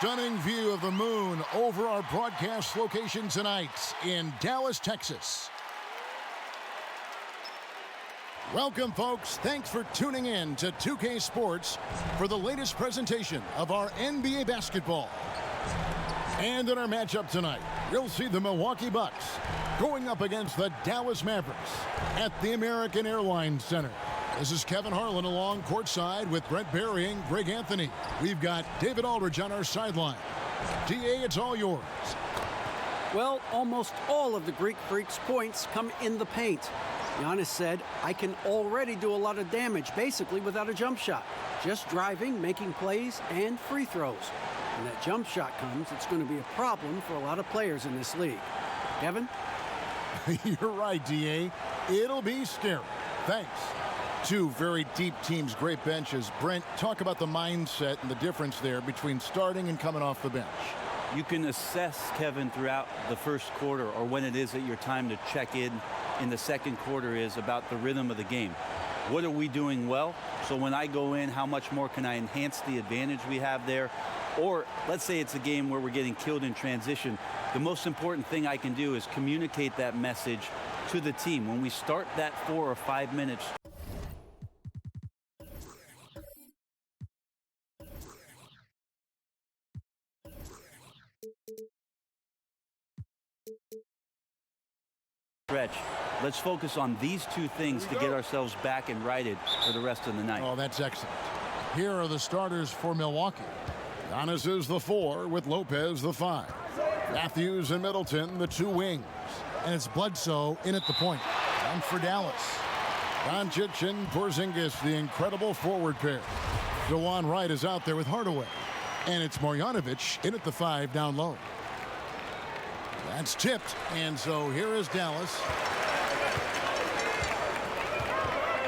stunning view of the moon over our broadcast location tonight in Dallas, Texas. Welcome, folks. Thanks for tuning in to 2K Sports for the latest presentation of our NBA basketball. And in our matchup tonight, you'll see the Milwaukee Bucks going up against the Dallas Mavericks at the American Airlines Center. This is Kevin Harlan along courtside with Brent Barry and Greg Anthony. We've got David Aldridge on our sideline. DA, it's all yours. Well, almost all of the Greek Freak's points come in the paint. Giannis said, I can already do a lot of damage, basically without a jump shot. Just driving, making plays, and free throws. When that jump shot comes, it's going to be a problem for a lot of players in this league. Kevin? You're right, DA. It'll be scary. Thanks. Two very deep teams, great benches. Brent, talk about the mindset and the difference there between starting and coming off the bench. You can assess, Kevin, throughout the first quarter or when it is that your time to check in the second quarter is about the rhythm of the game. What are we doing well? So when I go in, how much more can I enhance the advantage we have there? Or let's say it's a game where we're getting killed in transition. The most important thing I can do is communicate that message to the team. When we start that 4 or 5 minutes, let's focus on these two things to get ourselves back and righted for the rest of the night. Oh, that's excellent. Here are the starters for Milwaukee. Giannis is the 4 with Lopez the 5. Matthews and Middleton the 2 wings. And it's Bledsoe in at the point. And for Dallas, Doncic and Porzingis, the incredible forward pair. DeJuan Wright is out there with Hardaway. And it's Marjanovic in at the 5 down low. That's tipped, and so here is Dallas.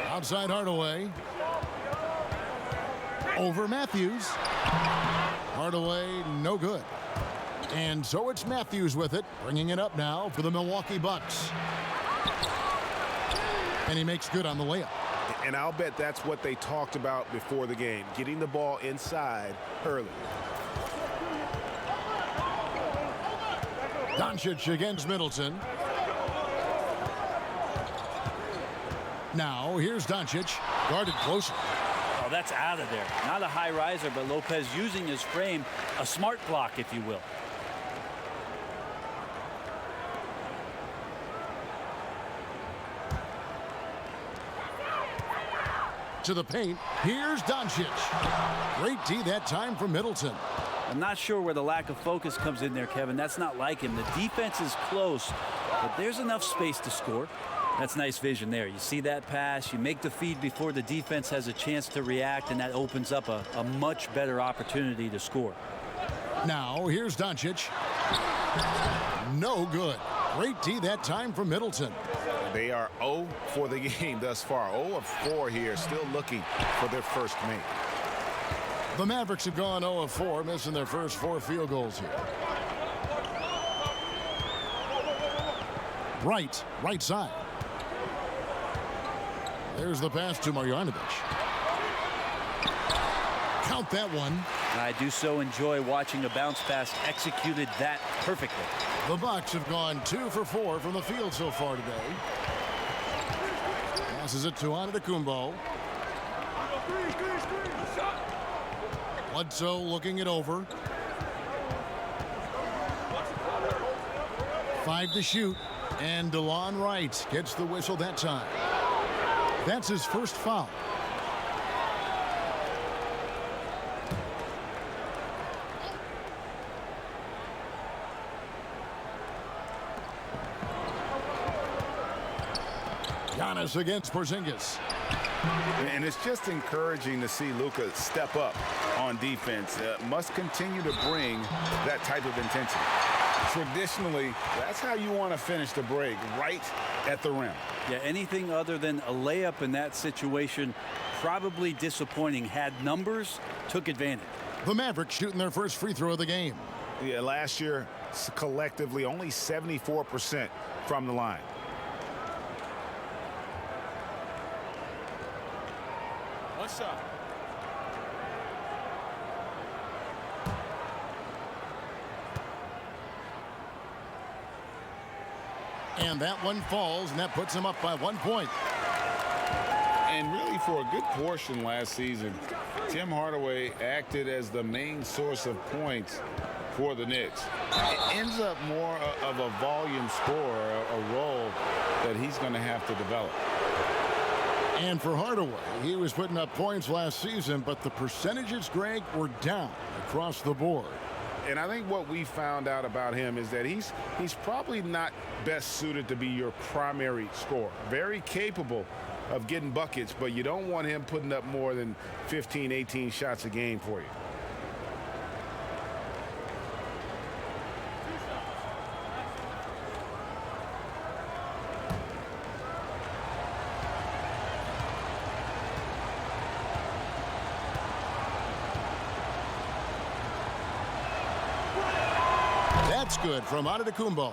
Outside Hardaway. Over Matthews. Hardaway, no good. And so it's Matthews with it, bringing it up now for the Milwaukee Bucks. And he makes good on the layup. And I'll bet that's what they talked about before the game, getting the ball inside early. Doncic against Middleton. Now, here's Doncic, guarded closely. Oh, that's out of there. Not a high riser, but Lopez using his frame, a smart block, if you will. To the paint, here's Doncic. Great D that time from Middleton. I'm not sure where the lack of focus comes in there, Kevin. That's not like him. The defense is close, but there's enough space to score. That's nice vision there. You see that pass, you make the feed before the defense has a chance to react, and that opens up a much better opportunity to score. Now, here's Doncic. No good. Great D that time from Middleton. They are 0 for the game thus far. 0 of 4 here, still looking for their first make. The Mavericks have gone 0 of 4, missing their first 4 field goals here. Right side. There's the pass to Marjanovic. Count that one. I do so enjoy watching a bounce pass executed that perfectly. The Bucks have gone 2 for 4 from the field so far today. Passes it to Antetokounmpo. Bledsoe looking it over. 5 to shoot. And DeJuan Wright gets the whistle that time. That's his first foul. Giannis against Porzingis. And it's just encouraging to see Luka step up on defense. Must continue to bring that type of intensity. Traditionally, that's how you want to finish the break, right at the rim. Yeah, anything other than a layup in that situation, probably disappointing. Had numbers, took advantage. The Mavericks shooting their first free throw of the game. Yeah, last year, collectively, only 74% from the line. What's up? And that one falls, and that puts him up by 1 point. And really, for a good portion last season, Tim Hardaway acted as the main source of points for the Knicks. It ends up more of a volume scorer, a role that he's going to have to develop. And for Hardaway, he was putting up points last season, but the percentages, Greg, were down across the board. And I think what we found out about him is that he's probably not best suited to be your primary scorer. Very capable of getting buckets, but you don't want him putting up more than 15, 18 shots a game for you. That's good from Antetokounmpo.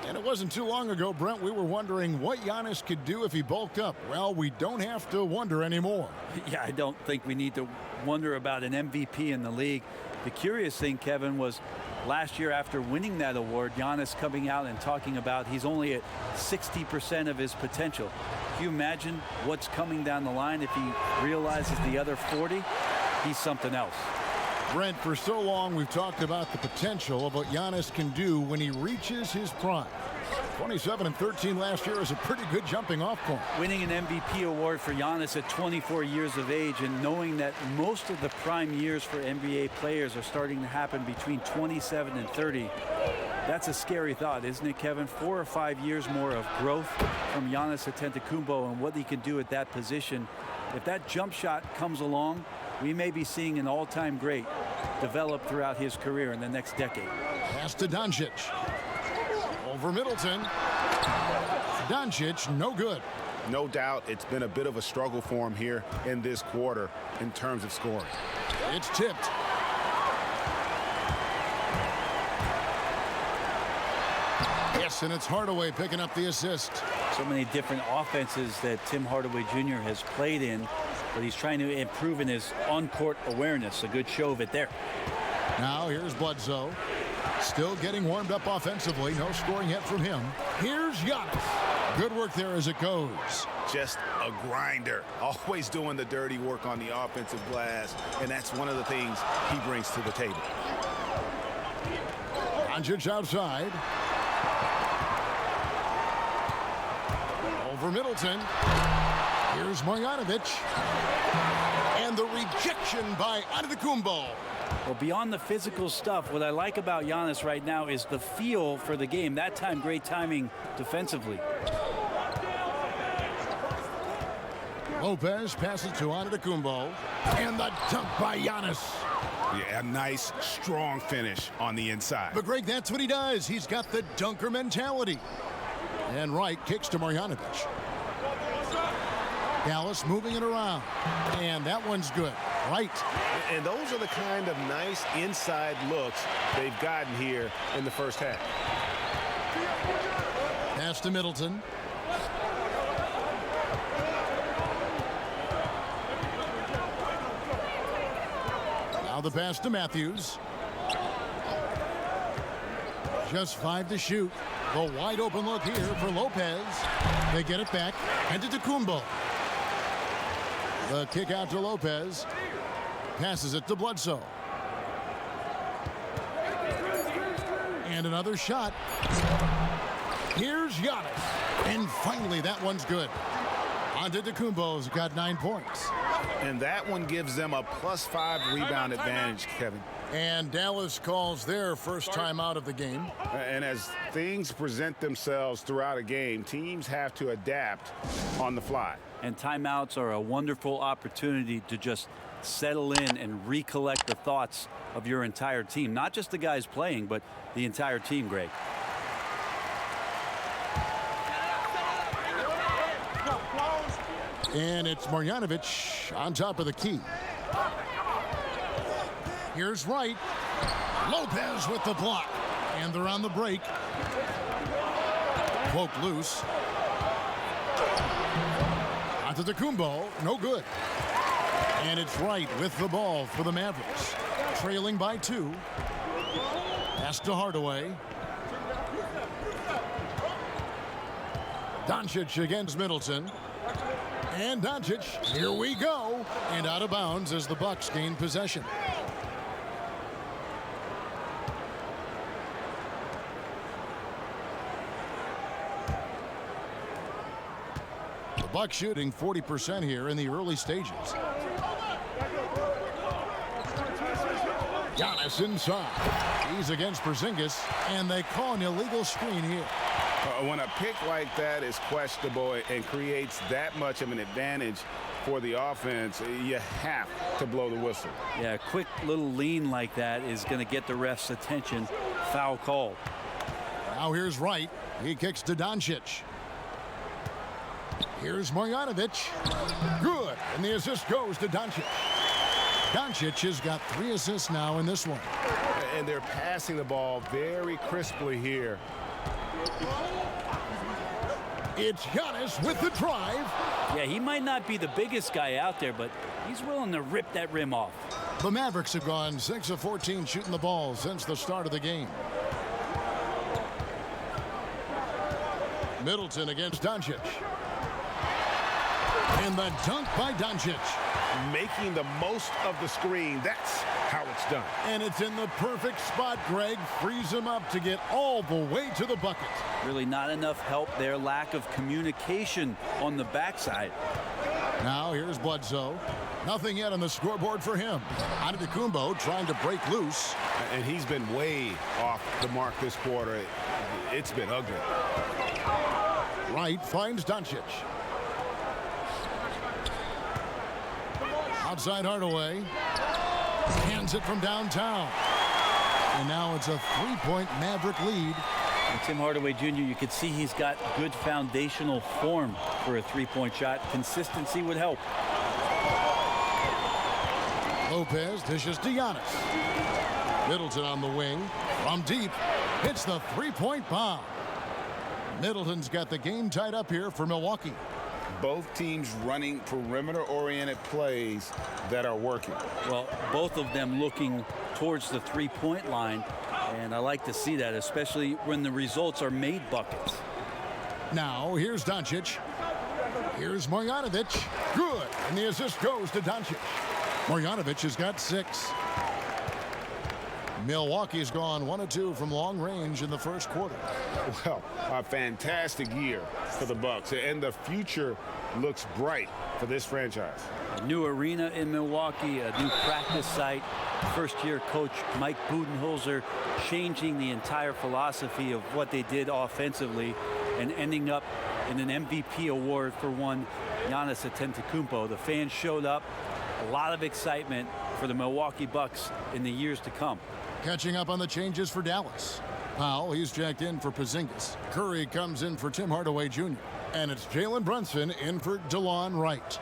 And it wasn't too long ago, Brent, we were wondering what Giannis could do if he bulked up. Well, we don't have to wonder anymore. Yeah, I don't think we need to wonder about an MVP in the league. The curious thing, Kevin, was last year after winning that award, Giannis coming out and talking about he's only at 60% of his potential. Can you imagine what's coming down the line if he realizes the other 40? He's something else. Brent, for so long we've talked about the potential of what Giannis can do when he reaches his prime. 27 and 13 last year is a pretty good jumping off point. Winning an MVP award for Giannis at 24 years of age and knowing that most of the prime years for NBA players are starting to happen between 27 and 30. That's a scary thought, isn't it, Kevin? 4 or 5 years more of growth from Giannis Antetokounmpo and what he can do at that position. If that jump shot comes along, we may be seeing an all-time great develop throughout his career in the next decade. Pass to Doncic. Over Middleton. Doncic, no good. No doubt it's been a bit of a struggle for him here in this quarter in terms of scoring. It's tipped. Yes, and it's Hardaway picking up the assist. So many different offenses that Tim Hardaway Jr. has played in, but he's trying to improve in his on-court awareness. A good show of it there. Now here's Bledsoe. Still getting warmed up offensively. No scoring yet from him. Here's Giannis. Good work there as it goes. Just a grinder. Always doing the dirty work on the offensive glass, and that's one of the things he brings to the table. Doncic outside. Over Middleton. Here's Marjanovic. And the rejection by Antetokounmpo. Well, beyond the physical stuff, what I like about Giannis right now is the feel for the game. That time, great timing defensively. Lopez passes to Antetokounmpo. And the dunk by Giannis. Yeah, a nice, strong finish on the inside. But, Greg, that's what he does. He's got the dunker mentality. And Wright kicks to Marjanovic. Dallas moving it around. And that one's good. Right. And those are the kind of nice inside looks they've gotten here in the first half. Pass to Middleton. Now the pass to Matthews. Just 5 to shoot. The wide open look here for Lopez. They get it back. And to Antetokounmpo. The kick out to Lopez. Passes it to Bledsoe. And another shot. Here's Giannis. And finally, that one's good. Antetokounmpo's got 9 points. And that one gives them a +5 rebound advantage, Kevin. And Dallas calls their first time out of the game. And as things present themselves throughout a game, teams have to adapt on the fly. And timeouts are a wonderful opportunity to just settle in and recollect the thoughts of your entire team. Not just the guys playing, but the entire team, Greg. And it's Marjanovic on top of the key. Here's Wright. Lopez with the block. And they're on the break. Poke loose. Antetokounmpo, no good. And it's Wright with the ball for the Mavericks. Trailing by 2. Pass to Hardaway. Doncic against Middleton. And Doncic, here we go. And out of bounds as the Bucks gain possession. The Bucks shooting 40% here in the early stages. Giannis inside. He's against Porzingis, and they call an illegal screen here. When a pick like that is questionable and creates that much of an advantage for the offense, you have to blow the whistle. Yeah, a quick little lean like that is going to get the ref's attention. Foul call. Now here's Wright. He kicks to Doncic. Here's Marjanovic. Good. And the assist goes to Doncic. Doncic has got 3 assists now in this one. And they're passing the ball very crisply here. It's Giannis with the drive. Yeah, he might not be the biggest guy out there, but he's willing to rip that rim off. The Mavericks have gone 6 of 14 shooting the ball since the start of the game. Middleton against Doncic. And the dunk by Doncic. Making the most of the screen. That's how it's done. And it's in the perfect spot. Greg frees him up to get all the way to the bucket. Really not enough help there. Lack of communication on the backside. Now here's Bledsoe. Nothing yet on the scoreboard for him. Antetokounmpo trying to break loose. And he's been way off the mark this quarter. It's been ugly. Wright finds Doncic. Outside Hardaway. Hands it from downtown. And now it's a 3-point Maverick lead. And Tim Hardaway Jr., you could see he's got good foundational form for a 3-point shot. Consistency would help. Lopez dishes to Giannis. Middleton on the wing. From deep. Hits the 3-point bomb. Middleton's got the game tied up here for Milwaukee. Both teams running perimeter-oriented plays that are working. Well, both of them looking towards the 3-point line, and I like to see that, especially when the results are made buckets. Now, here's Doncic. Here's Marjanovic. Good. And the assist goes to Doncic. Marjanovic has got 6. Milwaukee's gone 1 of 2 from long range in the first quarter. Well, a fantastic year for the Bucks, and the future looks bright for this franchise. A new arena in Milwaukee, a new practice site. First-year coach Mike Budenholzer changing the entire philosophy of what they did offensively and ending up in an MVP award for one Giannis Antetokounmpo. The fans showed up. A lot of excitement for the Milwaukee Bucks in the years to come. Catching up on the changes for Dallas. Powell, he's checked in for Porzingis. Curry comes in for Tim Hardaway Jr. And it's Jalen Brunson in for DeLon Wright.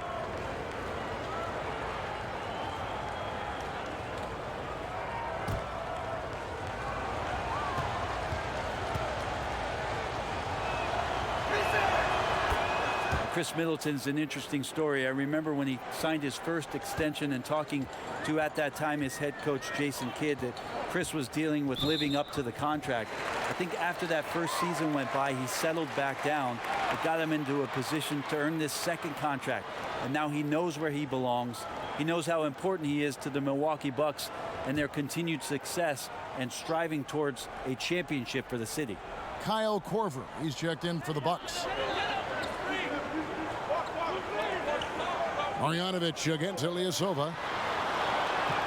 Chris Middleton's an interesting story. I remember when he signed his first extension and talking to, at that time, his head coach, Jason Kidd, that Chris was dealing with living up to the contract. I think after that first season went by, he settled back down. It got him into a position to earn this second contract. And now he knows where he belongs. He knows how important he is to the Milwaukee Bucks and their continued success and striving towards a championship for the city. Kyle Korver, he's checked in for the Bucks. Marjanovic against Ilyasova.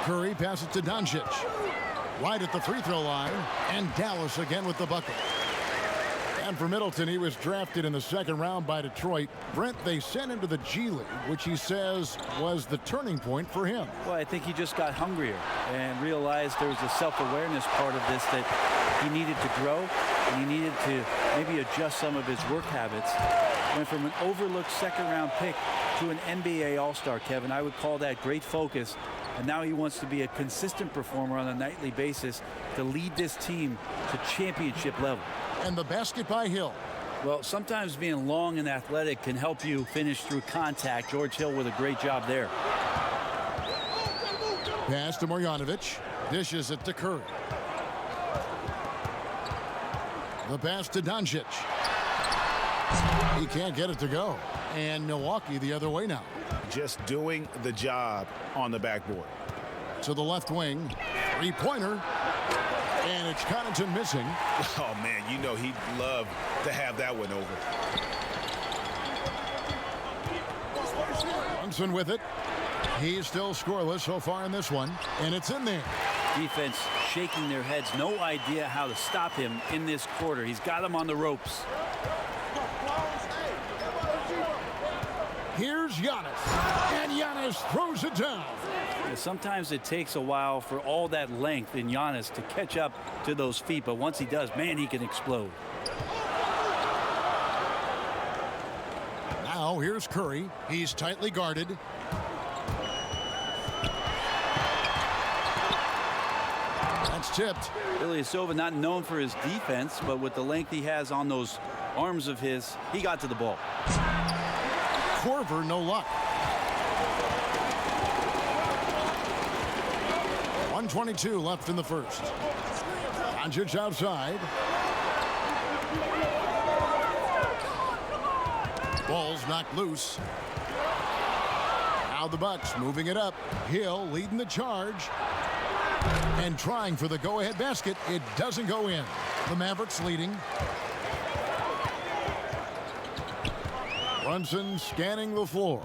Curry passes to Doncic. Right at the free throw line. And Dallas again with the bucket. And for Middleton, he was drafted in the second round by Detroit. Brent, they sent him to the G League, which he says was the turning point for him. Well, I think he just got hungrier and realized there was a self-awareness part of this that he needed to grow and he needed to maybe adjust some of his work habits. Went from an overlooked second-round pick to an NBA All-Star, Kevin. I would call that great focus. And now he wants to be a consistent performer on a nightly basis to lead this team to championship level. And the basket by Hill. Well, sometimes being long and athletic can help you finish through contact. George Hill with a great job there. Pass to Marjanovic. Dishes it to Curry. The pass to Doncic. He can't get it to go. And Milwaukee the other way now. Just doing the job on the backboard. To the left wing. Three-pointer. And it's Connaughton missing. Oh, man, you know he'd love to have that one over. Brunson with it. He's still scoreless so far in this one. And it's in there. Defense shaking their heads. No idea how to stop him in this quarter. He's got him on the ropes. Here's Giannis. And Giannis throws it down. Sometimes it takes a while for all that length in Giannis to catch up to those feet, but once he does, man, he can explode. Now here's Curry. He's tightly guarded. That's tipped. Ilyasova not known for his defense, but with the length he has on those arms of his, he got to the ball. Korver, no luck. 1:22 left in the first. Doncic outside. Ball's knocked loose. Now the Bucks moving it up. Hill leading the charge. And trying for the go-ahead basket. It doesn't go in. The Mavericks leading. Brunson scanning the floor.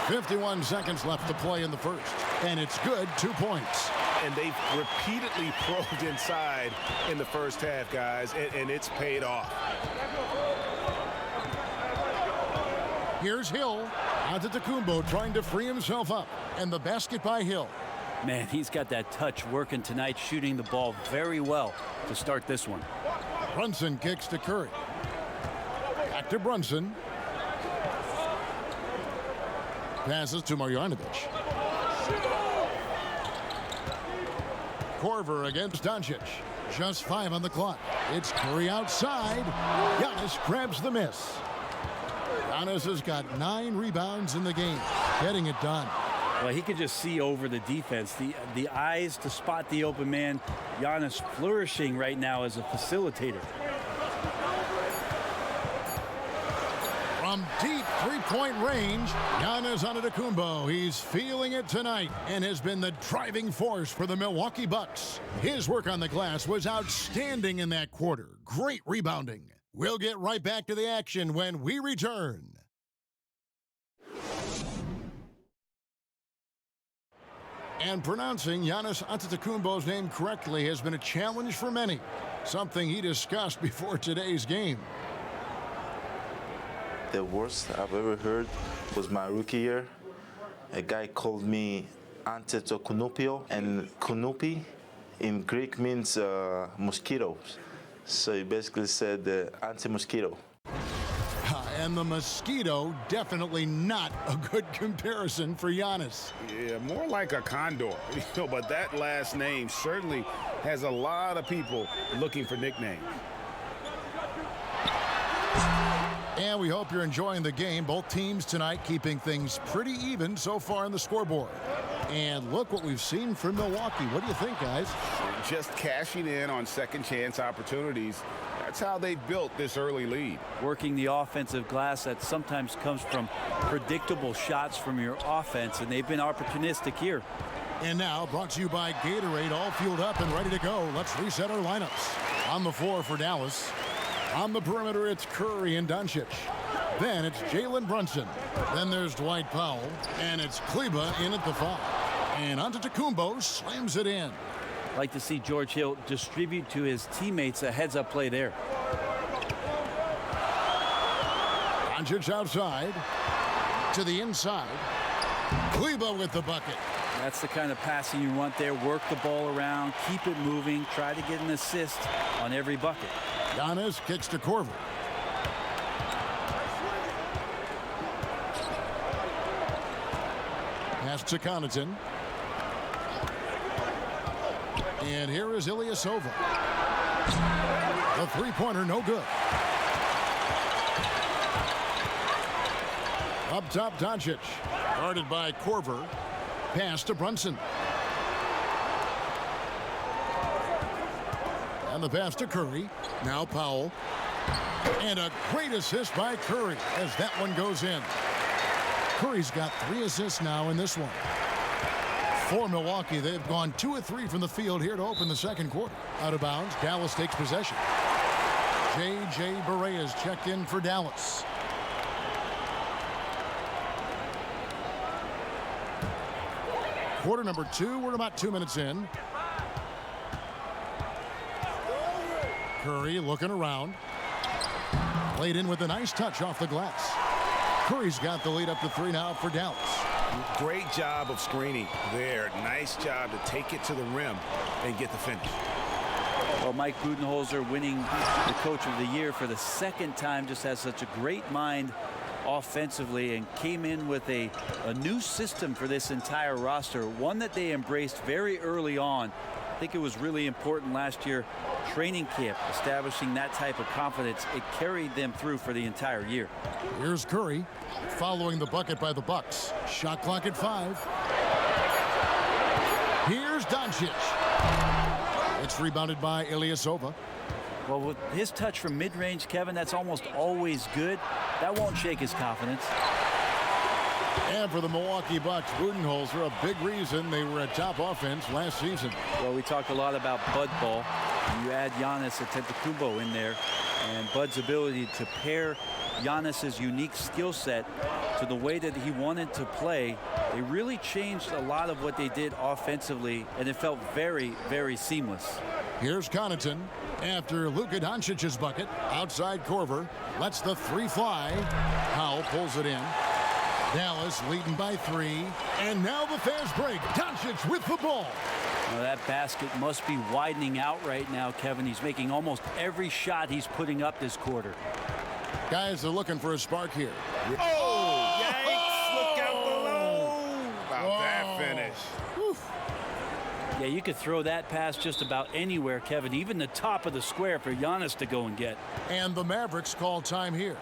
51 seconds left to play in the first. And it's good, 2 points. And they've repeatedly probed inside in the first half, guys, and it's paid off. Here's Hill. Antetokounmpo trying to free himself up. And the basket by Hill. Man, he's got that touch working tonight, shooting the ball very well to start this one. Brunson kicks to Curry. Back to Brunson. Passes to Marjanovic. Korver against Doncic. Just 5 on the clock. It's Curry outside. Giannis grabs the miss. Giannis has got 9 rebounds in the game. Getting it done. Well, he could just see over the defense. The eyes to spot the open man. Giannis flourishing right now as a facilitator. From deep three-point range, Giannis Antetokounmpo. He's feeling it tonight and has been the driving force for the Milwaukee Bucks. His work on the glass was outstanding in that quarter. Great rebounding. We'll get right back to the action when we return. And pronouncing Giannis Antetokounmpo's name correctly has been a challenge for many, something he discussed before today's game. The worst I've ever heard was my rookie year. A guy called me Antetokounmpo, and Kounupi in Greek means mosquitoes. So he basically said anti-mosquito. And the mosquito, definitely not a good comparison for Giannis. Yeah, more like a condor. But that last name certainly has a lot of people looking for nicknames. And we hope you're enjoying the game. Both teams tonight keeping things pretty even so far on the scoreboard. And look what we've seen from Milwaukee. What do you think, guys? Just cashing in on second chance opportunities. That's how they built this early lead. Working the offensive glass that sometimes comes from predictable shots from your offense, and they've been opportunistic here. And now brought to you by Gatorade, all fueled up and ready to go. Let's reset our lineups. On the floor for Dallas. On the perimeter, it's Curry and Doncic. Then it's Jalen Brunson. Then there's Dwight Powell. And it's Kleba in at the 5. And Antetokounmpo slams it in. Like to see George Hill distribute to his teammates a heads-up play there. Doncic outside. To the inside. Kleba with the bucket. That's the kind of passing you want there. Work the ball around, keep it moving, try to get an assist on every bucket. Giannis kicks to Korver. Pass to Connaughton. And here is Ilyasova. The three-pointer, no good. Up top, Doncic. Guarded by Korver. Pass to Brunson. And the pass to Curry. Now Powell. And a great assist by Curry as that one goes in. Curry's got 3 assists now in this one. For Milwaukee, they've gone 2 of 3 from the field here to open the second quarter. Out of bounds, Dallas takes possession. J.J. Barea is checked in for Dallas. Quarter number 2, we're about 2 minutes in. Curry looking around. Played in with a nice touch off the glass. Curry's got the lead up to 3 now for Dallas. Great job of screening there. Nice job to take it to the rim and get the finish. Well, Mike Budenholzer winning the Coach of the Year for the 2nd time, just has such a great mind offensively and came in with a new system for this entire roster, one that they embraced very early on. I think it was really important last year, training camp, establishing that type of confidence. It carried them through for the entire year. Here's Curry following the bucket by the Bucks. Shot clock at 5. Here's Doncic. It's rebounded by Ilyasova. Well, with his touch from mid-range, Kevin, that's almost always good. That won't shake his confidence. And for the Milwaukee Bucks, Budenholzer, a big reason they were a top offense last season. Well, we talked a lot about Bud ball. You add Giannis Antetokounmpo in there, and Bud's ability to pair Giannis's unique skill set to the way that he wanted to play. They really changed a lot of what they did offensively, and it felt very, very seamless. Here's Connaughton after Luka Doncic's bucket. Outside Korver lets the 3 fly. Powell pulls it in. Dallas leading by 3. And now the fast break. Doncic with the ball. Well, that basket must be widening out right now, Kevin. He's making almost every shot he's putting up this quarter. Guys are looking for a spark here. Oh, yikes. Look out below. About that finish. Whew. Yeah, you could throw that pass just about anywhere, Kevin, even the top of the square for Giannis to go and get. And the Mavericks call time here.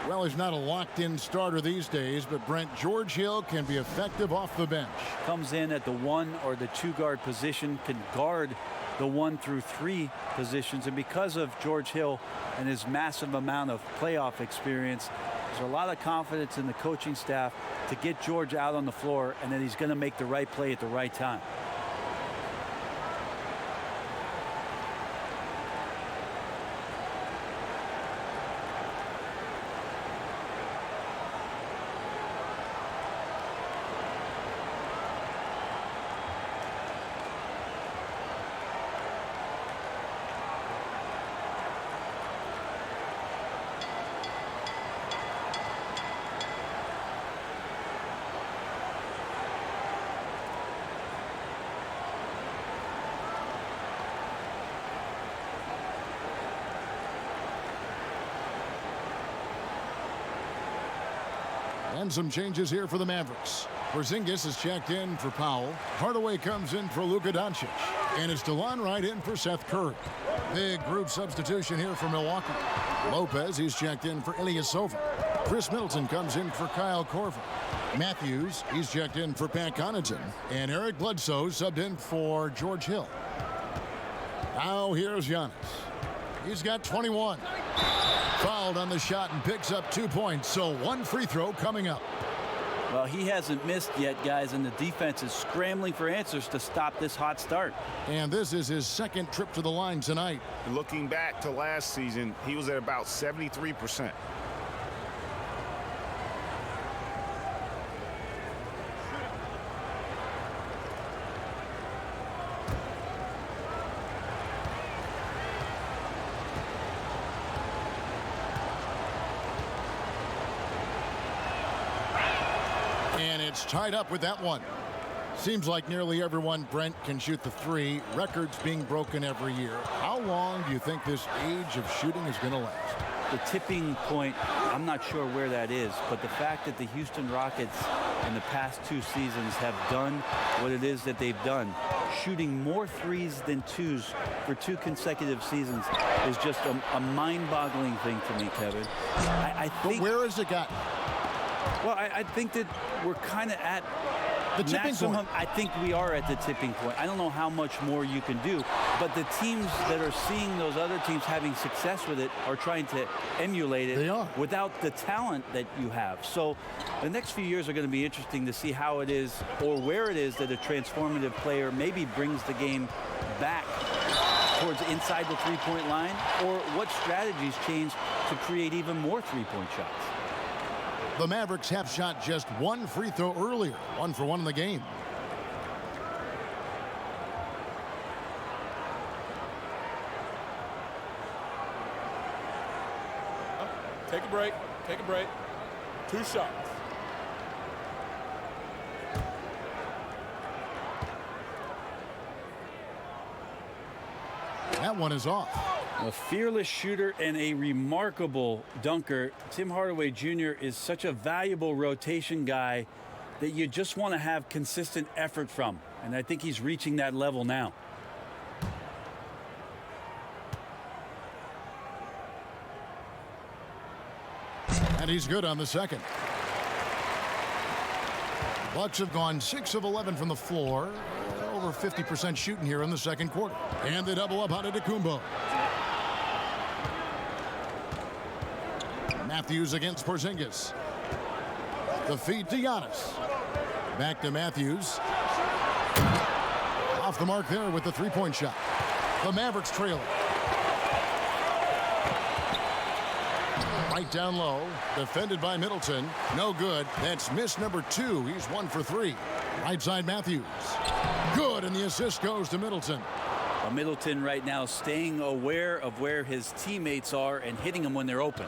Well, he's not a locked-in starter these days, but Brent, George Hill can be effective off the bench. Comes in at the 1 or the 2 guard position, can guard the 1 through 3 positions, and because of George Hill and his massive amount of playoff experience, there's a lot of confidence in the coaching staff to get George out on the floor, and that he's going to make the right play at the right time. And some changes here for the Mavericks. Porzingis is checked in for Powell. Hardaway comes in for Luka Doncic. And it's DeLon Wright in for Seth Curry. Big group substitution here for Milwaukee. Lopez, he's checked in for Ilyasova. Chris Middleton comes in for Kyle Korver. Matthews, he's checked in for Pat Connaughton. And Eric Bledsoe subbed in for George Hill. Now here's Giannis. He's got 21. Fouled on the shot and picks up 2 points, so 1 free throw coming up. Well, he hasn't missed yet, guys, and the defense is scrambling for answers to stop this hot start. And this is his 2nd trip to the line tonight. Looking back to last season, he was at about 73%. It's tied up with that one. Seems like nearly everyone, Brent, can shoot the 3. Records being broken every year. How long do you think this age of shooting is going to last? The tipping point, I'm not sure where that is, but the fact that the Houston Rockets in the past 2 seasons have done what it is that they've done, shooting more 3s than 2s for 2 consecutive seasons, is just a mind-boggling thing to me, Kevin. I think, but where has it gotten? well, I think that we're kind of at The tipping maximum, point. I think we are at the tipping point. I don't know how much more you can do, but the teams that are seeing those other teams having success with it are trying to emulate it. They are. Without the talent that you have. So the next few years are going to be interesting to see how it is or where it is that a transformative player maybe brings the game back towards inside the three-point line, or what strategies change to create even more three-point shots. The Mavericks have shot just one free throw earlier, 1 for 1 in the game. Take a break. Take a break. 2 shots. That one is off. A fearless shooter and a remarkable dunker. Tim Hardaway Jr. is such a valuable rotation guy that you just want to have consistent effort from. And I think he's reaching that level now. And he's good on the second. Bucks have gone 6 of 11 from the floor. Over 50% shooting here in the second quarter. And they double up out of Antetokounmpo. Matthews against Porzingis. The feed to Giannis. Back to Matthews. Off the mark there with the three-point shot. The Mavericks trail it. Right down low. Defended by Middleton. No good. That's miss number 2. He's 1 for 3. Right side Matthews. Good, and the assist goes to Middleton. Well, Middleton right now staying aware of where his teammates are and hitting them when they're open.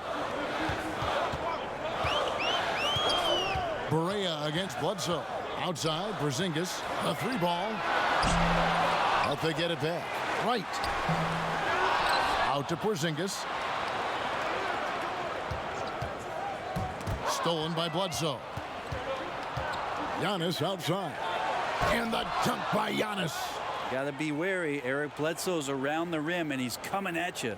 Barea against Bledsoe. Outside, Porzingis. A 3-ball. But they get it back. Right. Out to Porzingis. Stolen by Bledsoe. Giannis outside. And the dunk by Giannis. Got to be wary. Eric Bledsoe's around the rim, and he's coming at you.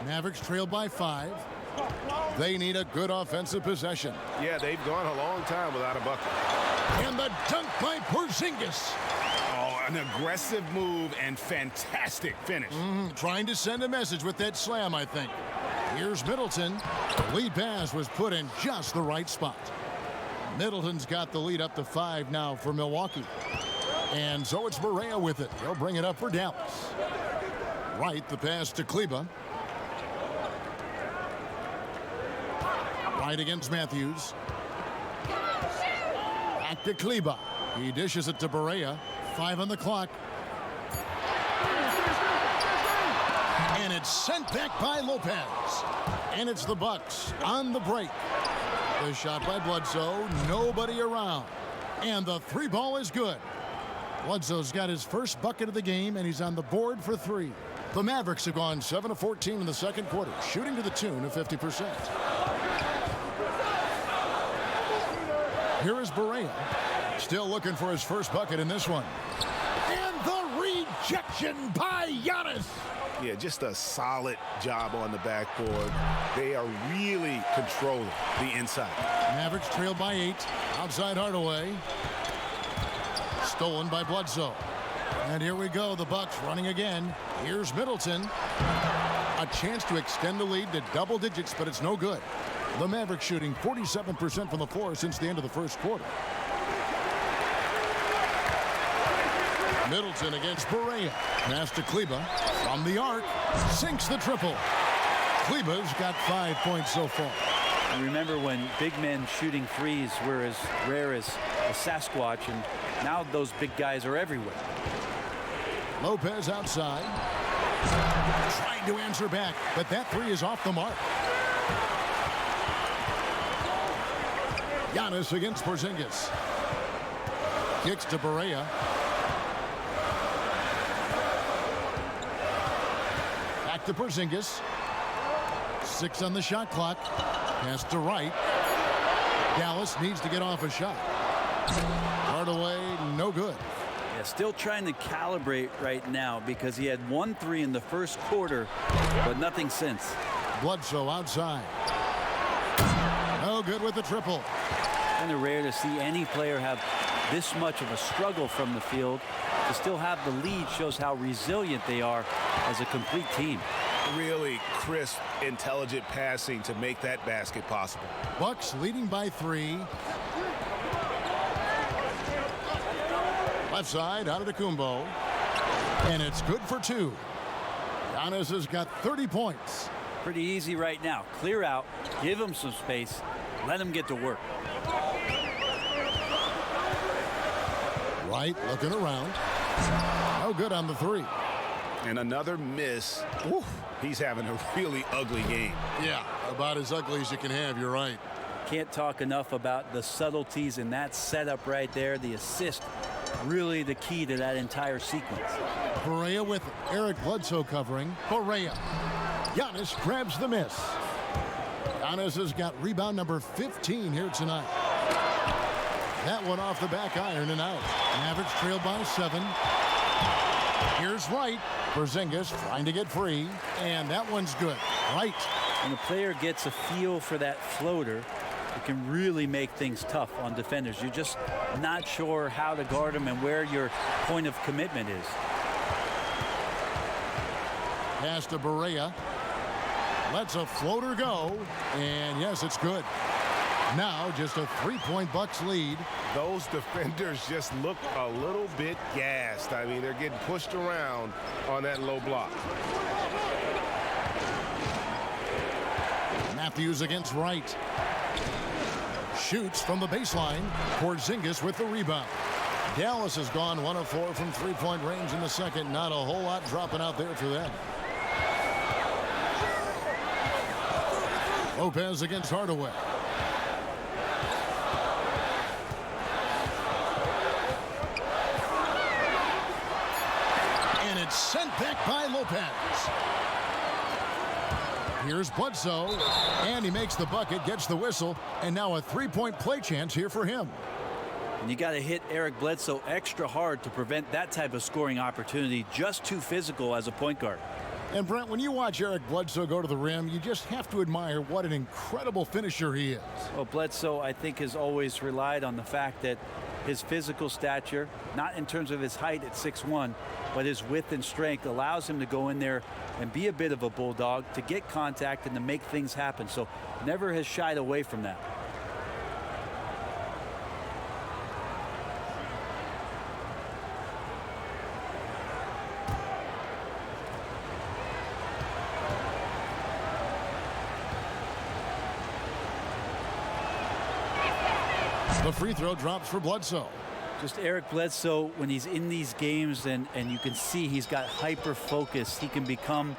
Mavericks trailed by 5. They need a good offensive possession. Yeah, they've gone a long time without a bucket. And the dunk by Porzingis. Oh, an aggressive move and fantastic finish. Trying to send a message with that slam, I think. Here's Middleton. The lead pass was put in just the right spot. Middleton's got the lead up to 5 now for Milwaukee. And so it's Barea with it. He'll bring it up for Dallas. Right, the pass to Kleba. Right against Matthews. Back to Kleba. He dishes it to Barea. 5 on the clock. And it's sent back by Lopez. And it's the Bucks on the break. The shot by Bledsoe, nobody around. And the 3-ball is good. Bledsoe's got his first bucket of the game, and he's on the board for 3. The Mavericks have gone 7 of 14 in the second quarter, shooting to the tune of 50%. Here is Barea, still looking for his first bucket in this one. And the rejection by Giannis. Yeah, just a solid job on the backboard. They are really controlling the inside. Mavericks trailed by 8. Outside Hardaway. Stolen by Bledsoe. And here we go. The Bucks running again. Here's Middleton. A chance to extend the lead to double digits, but it's no good. The Mavericks shooting 47% from the floor since the end of the first quarter. Middleton against Barea. Pass to Kleba. From the arc. Sinks the triple. Kleba's got 5 points so far. And remember when big men shooting threes were as rare as a Sasquatch, and now those big guys are everywhere. Lopez outside. Trying to answer back, but that 3 is off the mark. Giannis against Porzingis. Kicks to Barea. Back to Porzingis. 6 on the shot clock. Pass to Wright. Dallas needs to get off a shot. Hardaway, no good. Yeah, still trying to calibrate right now because he had 1 3 in the first quarter, but nothing since. Bledsoe outside. No good with the triple. Kind of rare to see any player have this much of a struggle from the field. To still have the lead shows how resilient they are as a complete team. Really crisp, intelligent passing to make that basket possible. Bucks leading by 3. Left side, Antetokounmpo. And it's good for 2. Giannis has got 30 points. Pretty easy right now. Clear out, give him some space, let him get to work. Wright looking around. No good on the 3. And another miss. Oof, he's having a really ugly game. Yeah, about as ugly as you can have, you're right. Can't talk enough about the subtleties in that setup right there. The assist, really the key to that entire sequence. Correa with it. Eric Bledsoe covering. Correa. Giannis grabs the miss. Giannis has got rebound number 15 here tonight. That one off the back iron and out. Mavericks trail by 7. Here's Wright. Porzingis trying to get free. And that one's good. Wright. When a player gets a feel for that floater, it can really make things tough on defenders. You're just not sure how to guard them and where your point of commitment is. Pass to Barea. Lets a floater go. And yes, it's good. Now just a 3-point Bucks lead. Those defenders just look a little bit gassed. I mean, they're getting pushed around on that low block. Matthews against Wright. Shoots from the baseline. Porzingis with the rebound. Dallas has gone 1 of 4 from 3-point range in the second. Not a whole lot dropping out there for them. Lopez against Hardaway. And it's sent back by Lopez. Here's Bledsoe, and he makes the bucket, gets the whistle, and now a 3-point play chance here for him. And you got to hit Eric Bledsoe extra hard to prevent that type of scoring opportunity. Just too physical as a point guard. And Brent, when you watch Eric Bledsoe go to the rim, you just have to admire what an incredible finisher he is. Well, Bledsoe, I think, has always relied on the fact that his physical stature, not in terms of his height at 6'1", but his width and strength allows him to go in there and be a bit of a bulldog, to get contact and to make things happen. So never has shied away from that. The free throw drops for Bledsoe. Just Eric Bledsoe, when he's in these games and you can see he's got hyper focus, he can become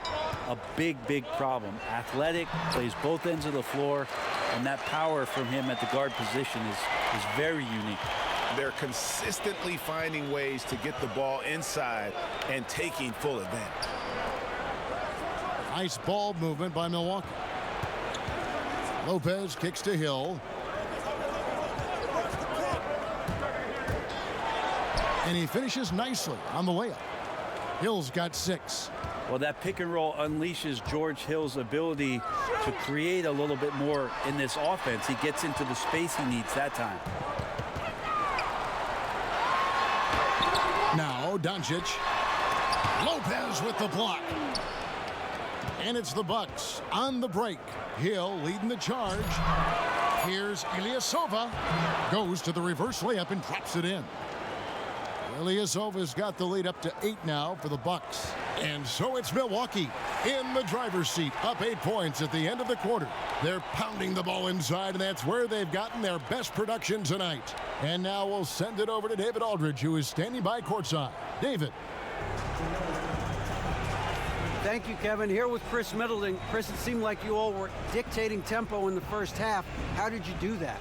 a big problem. Athletic, plays both ends of the floor, and that power from him at the guard position is very unique. They're consistently finding ways to get the ball inside and taking full advantage. Nice ball movement by Milwaukee. Lopez kicks to Hill. And he finishes nicely on the layup. Hill's got 6. Well, that pick and roll unleashes George Hill's ability to create a little bit more in this offense. He gets into the space he needs that time. Now Doncic. Lopez with the block. And it's the Bucks on the break. Hill leading the charge. Here's Ilyasova. Goes to the reverse layup and drops it in. Ilyasova's got the lead up to 8 now for the Bucks. And so it's Milwaukee in the driver's seat, up 8 points at the end of the quarter. They're pounding the ball inside, and that's where they've gotten their best production tonight. And now we'll send it over to David Aldridge, who is standing by courtside. David. Thank you, Kevin. Here with Chris Middleton. Chris, it seemed like you all were dictating tempo in the first half. How did you do that?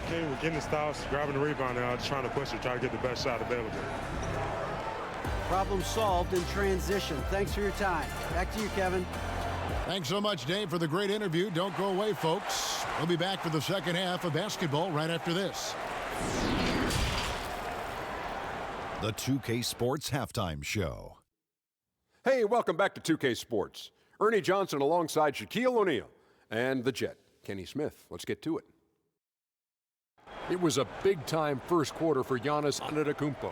Okay, we're getting the stops, grabbing the rebound now, just trying to push it, try to get the best shot available. Problem solved in transition. Thanks for your time. Back to you, Kevin. Thanks so much, Dave, for the great interview. Don't go away, folks. We'll be back for the second half of basketball right after this. The 2K Sports Halftime Show. Hey, welcome back to 2K Sports. Ernie Johnson alongside Shaquille O'Neal and the Jet, Kenny Smith. Let's get to it. It was a big-time first quarter for Giannis Antetokounmpo.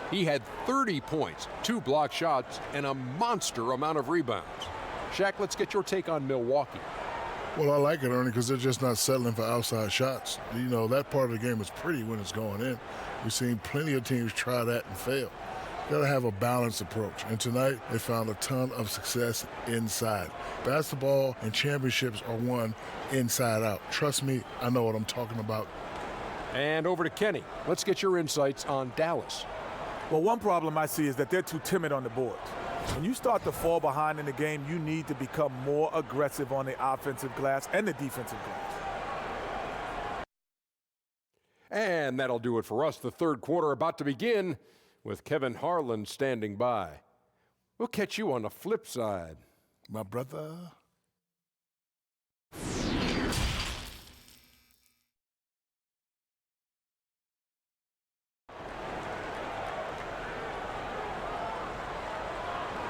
He had 30 points, 2 blocked shots, and a monster amount of rebounds. Shaq, let's get your take on Milwaukee. Well, I like it, Ernie, because they're just not settling for outside shots. You know, that part of the game is pretty when it's going in. We've seen plenty of teams try that and fail. You got to have a balanced approach. And tonight, they found a ton of success inside. Basketball and championships are won inside out. Trust me, I know what I'm talking about. And over to Kenny. Let's get your insights on Dallas. Well, one problem I see is that they're too timid on the boards. When you start to fall behind in the game, you need to become more aggressive on the offensive glass and the defensive glass. And that'll do it for us. The third quarter about to begin with Kevin Harlan standing by. We'll catch you on the flip side, my brother.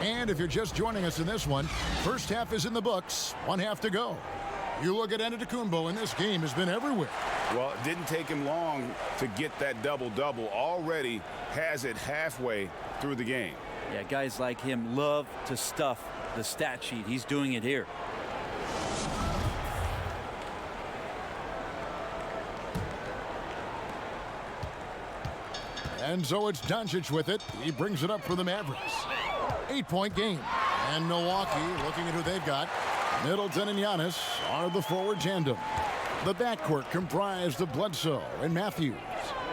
And if you're just joining us in this one, first half is in the books, 1 half to go. You look at Antetokounmpo, and this game has been everywhere. Well, it didn't take him long to get that double-double. Already has it halfway through the game. Yeah, guys like him love to stuff the stat sheet. He's doing it here. And so it's Doncic with it. He brings it up for the Mavericks. 8-point game. And Milwaukee, looking at who they've got, Middleton and Giannis are the forward tandem. The backcourt comprised of Bledsoe and Matthews.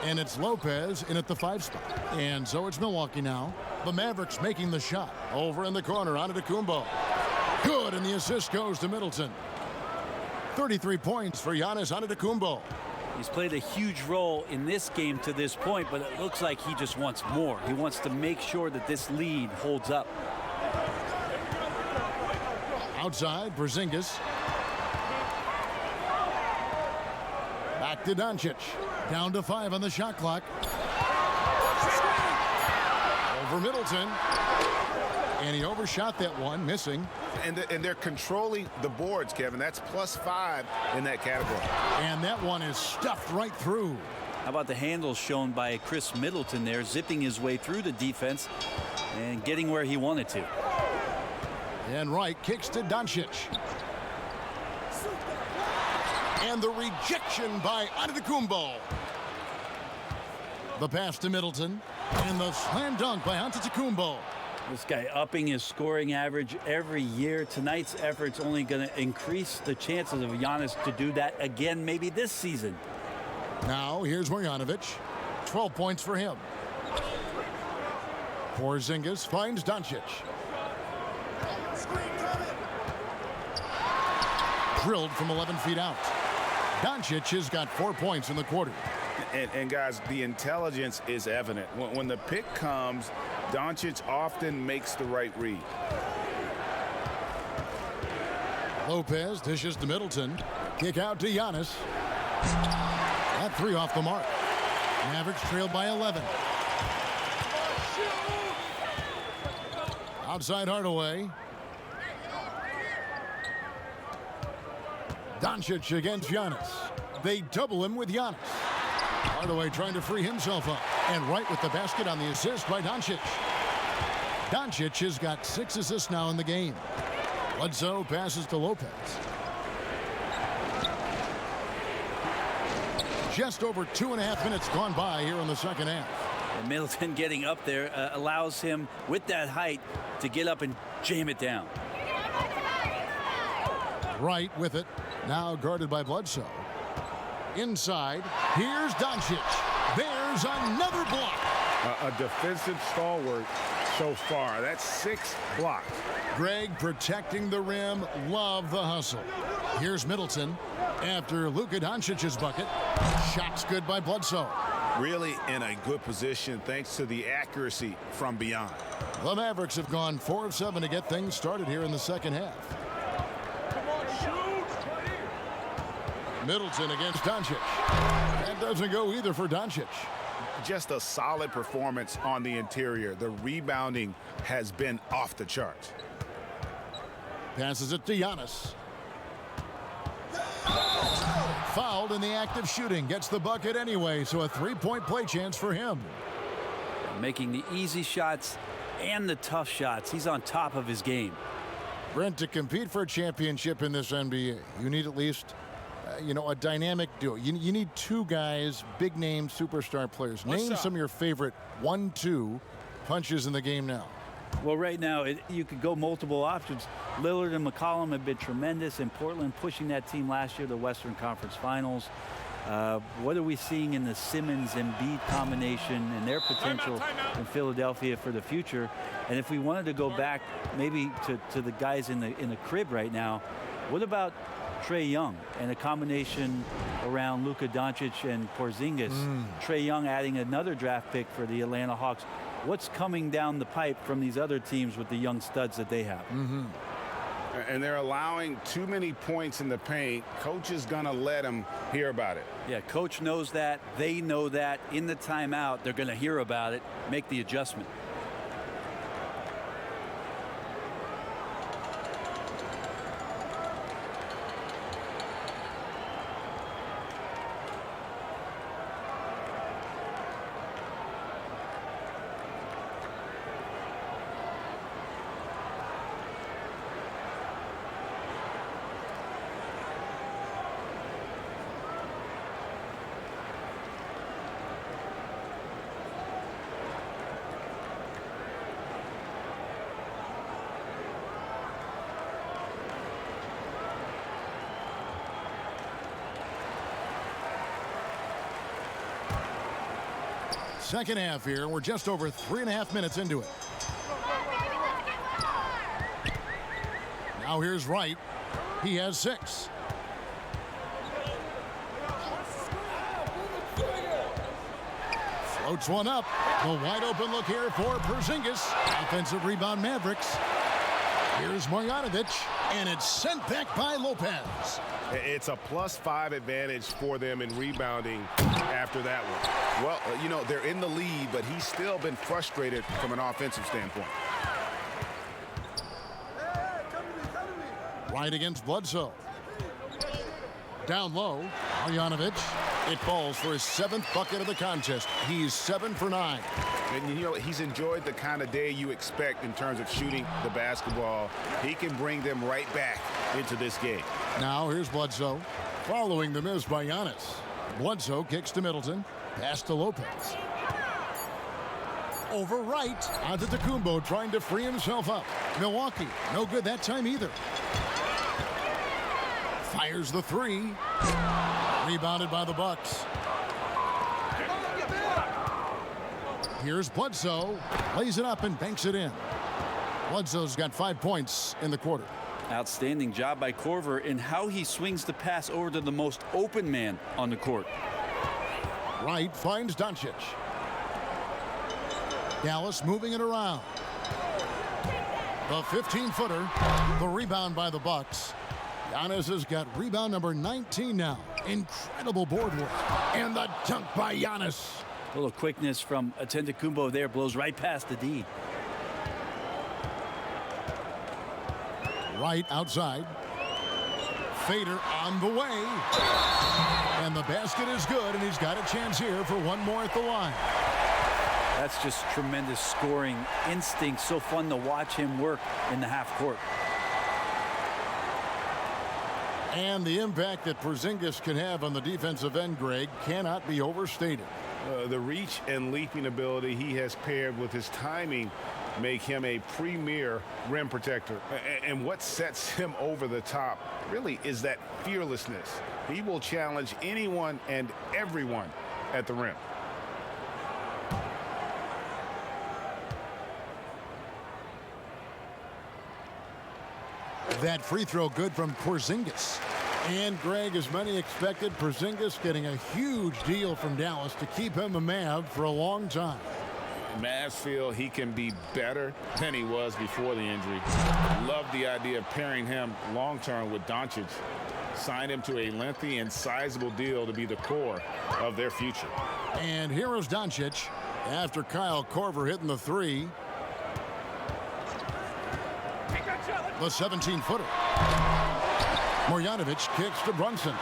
And it's Lopez in at the 5 spot. And so it's Milwaukee now. The Mavericks making the shot. Over in the corner, Antetokounmpo. Good, and the assist goes to Middleton. 33 points for Giannis Antetokounmpo. He's played a huge role in this game to this point, but it looks like he just wants more. He wants to make sure that this lead holds up. Outside, Porzingis. Back to Doncic. Down to 5 on the shot clock. Over Middleton. And he overshot that one, missing. And they're controlling the boards, Kevin. That's +5 in that category. And that one is stuffed right through. How about the handles shown by Chris Middleton there, zipping his way through the defense and getting where he wanted to. And Wright kicks to Doncic. And the rejection by Antetokounmpo. The pass to Middleton. And the slam dunk by Antetokounmpo. This guy upping his scoring average every year. Tonight's effort's only going to increase the chances of Giannis to do that again, maybe this season. Now here's Marjanovic. 12 points for him. Porzingis finds Doncic. Drilled from 11 feet out. Doncic has got 4 points in the quarter. And guys, the intelligence is evident. When the pick comes, Doncic often makes the right read. Lopez dishes to Middleton. Kick out to Giannis. That 3 off the mark. Mavericks trailed by 11. Outside Hardaway. Doncic against Giannis. They double him with Giannis. Hardaway trying to free himself up. And Wright with the basket on the assist by Doncic. Doncic has got 6 assists now in the game. Bledsoe passes to Lopez. Just over 2.5 minutes gone by here in the second half. And Middleton getting up there allows him, with that height, to get up and jam it down. Wright with it. Now guarded by Bledsoe. Inside. Here's Doncic. There's another block. A defensive stalwart so far. That's 6 blocks. Greg protecting the rim. Love the hustle. Here's Middleton after Luka Doncic's bucket. Shot's good by Bledsoe. Really in a good position thanks to the accuracy from beyond. The Mavericks have gone 4 of 7 to get things started here in the second half. Middleton against Doncic. That doesn't go either for Doncic. Just a solid performance on the interior. The rebounding has been off the charts. Passes it to Giannis. fouled in the act of shooting. Gets the bucket anyway, so a three-point play chance for him. Making the easy shots and the tough shots. He's on top of his game. Brent, to compete for a championship in this NBA, you need at least, a dynamic duo. You need two guys, big-name superstar players. Name some of your favorite 1-2 punches in the game now. Well, right now, you could go multiple options. Lillard and McCollum have been tremendous in Portland, pushing that team last year to the Western Conference Finals. What are we seeing in the Simmons and Embiid combination and their potential in Philadelphia for the future? And if we wanted to go back maybe to the guys in the crib right now, what about Trae Young and a combination around Luka Doncic and Porzingis? Trae Young adding another draft pick for the Atlanta Hawks. What's coming down the pipe from these other teams with the young studs that they have? And they're allowing too many points in the paint. Coach is going to let them hear about it. Yeah, coach knows that. They know that. In the timeout, they're going to hear about it, make the adjustment. Second half here. We're just over 3.5 minutes into it. Now here's Wright. He has 6. Floats one up. The wide open look here for Porzingis. Offensive rebound Mavericks. Here's Marjanovic, and it's sent back by Lopez. It's a +5 advantage for them in rebounding after that one. Well, they're in the lead, but he's still been frustrated from an offensive standpoint. Right against Bledsoe. Down low, Marjanovic. It falls for his 7th bucket of the contest. He's 7 for 9. And, he's enjoyed the kind of day you expect in terms of shooting the basketball. He can bring them right back into this game. Now here's Bledsoe. Following the miss by Giannis. Bledsoe kicks to Middleton. Pass to Lopez. Over Wright. Antetokounmpo trying to free himself up. Milwaukee, no good that time either. Fires the 3. Rebounded by the Bucks. Here's Bledsoe. Lays it up and banks it in. Bledsoe's got 5 points in the quarter. Outstanding job by Korver in how he swings the pass over to the most open man on the court. Wright finds Doncic. Dallas moving it around. The 15-footer. The rebound by the Bucks. Giannis has got rebound number 19 now. Incredible board work. And the dunk by Giannis. A little quickness from Antetokounmpo there, blows right past the D. Right outside. Fader on the way. And the basket is good, and he's got a chance here for one more at the line. That's just tremendous scoring instinct. So fun to watch him work in the half court. And the impact that Porzingis can have on the defensive end, Greg, cannot be overstated. The reach and leaping ability he has paired with his timing make him a premier rim protector. And what sets him over the top really is that fearlessness. He will challenge anyone and everyone at the rim. That free throw good from Porzingis. And Greg, as many expected, Porzingis getting a huge deal from Dallas to keep him a Mav for a long time. Mavs feel he can be better than he was before the injury. Love the idea of pairing him long-term with Doncic. Signed him to a lengthy and sizable deal to be the core of their future. And here is Doncic after Kyle Korver hitting the 3. The 17-footer. Marjanovic kicks to Brunson.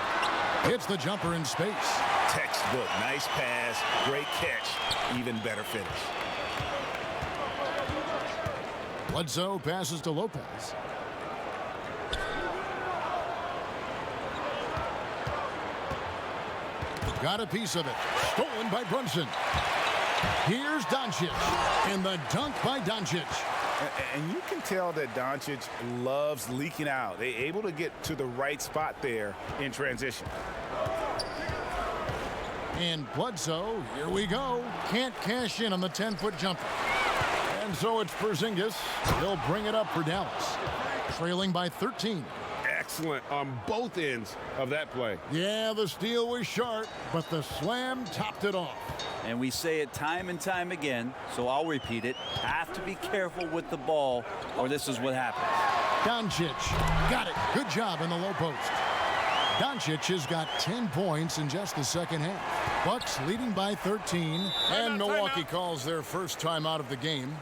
Hits the jumper in space. Textbook. Nice pass. Great catch. Even better finish. Bledsoe passes to Lopez. Got a piece of it. Stolen by Brunson. Here's Doncic. And the dunk by Doncic. And you can tell that Doncic loves leaking out. They're able to get to the right spot there in transition. And Bledsoe, here we go. Can't cash in on the 10-foot jumper. And so it's Porzingis. He'll bring it up for Dallas. Trailing by 13. Excellent on both ends of that play. Yeah, the steal was sharp, but the slam topped it off. And we say it time and time again, so I'll repeat it. Have to be careful with the ball, or this is what happens. Doncic got it. Good job in the low post. Doncic has got 10 points in just the second half. Bucks leading by 13, and Milwaukee calls their first time out of the game.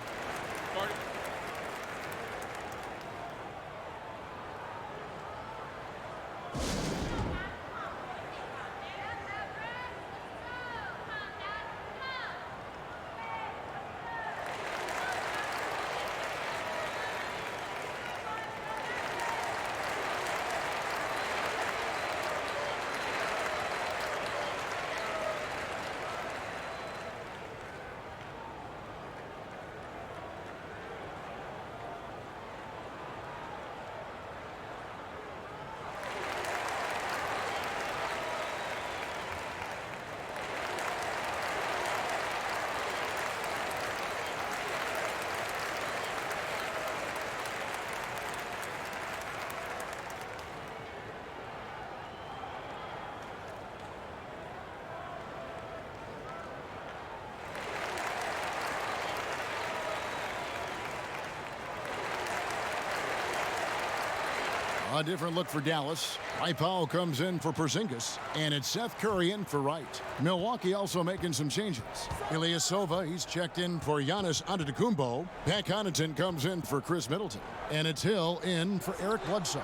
A different look for Dallas. Mike Powell comes in for Porzingis, and it's Seth Curry in for Wright. Milwaukee also making some changes. Ilyasova, he's checked in for Giannis Antetokounmpo. Pat Connaughton comes in for Chris Middleton, and it's Hill in for Eric Bledsoe.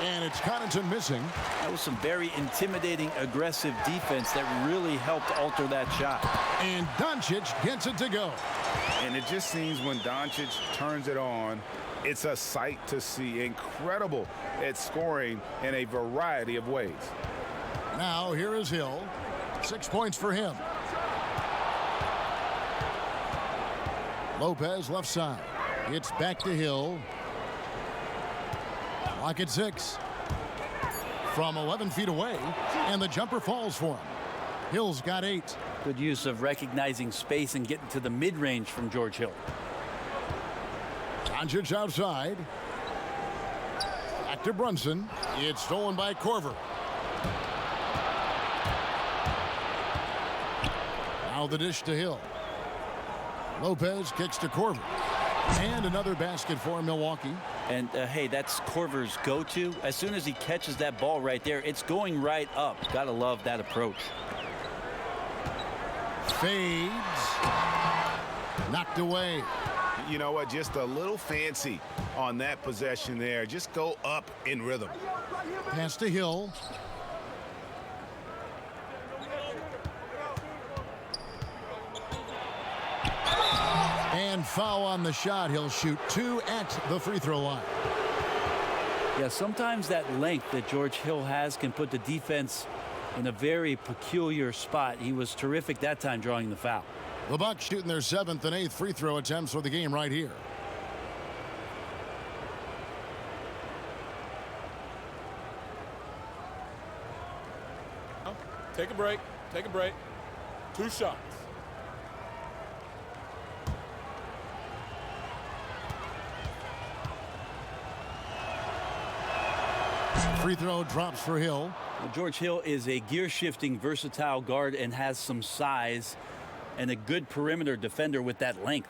And it's Connaughton missing. That was some very intimidating, aggressive defense that really helped alter that shot. And Doncic gets it to go. And it just seems when Doncic turns it on, it's a sight to see. Incredible at scoring in a variety of ways. Now here is Hill. 6 points for him. Lopez left side. It's back to Hill. Clock at 6. From 11 feet away. And the jumper falls for him. Hill's got 8. Good use of recognizing space and getting to the mid-range from George Hill. Doncic outside. Back to Brunson. It's stolen by Korver. Now the dish to Hill. Lopez kicks to Korver. And another basket for Milwaukee. And, hey, that's Korver's go-to. As soon as he catches that ball right there, it's going right up. Gotta love that approach. Fades. Knocked away. You know what? Just a little fancy on that possession there. Just go up in rhythm. Pass to Hill. And foul on the shot. He'll shoot 2 at the free throw line. Yeah, sometimes that length that George Hill has can put the defense in a very peculiar spot. He was terrific that time drawing the foul. The Bucks shooting their 7th and 8th free throw attempts for the game right here. Take a break. Take a break. 2 shots. Free throw drops for Hill. Well, George Hill is a gear-shifting, versatile guard and has some size and a good perimeter defender with that length.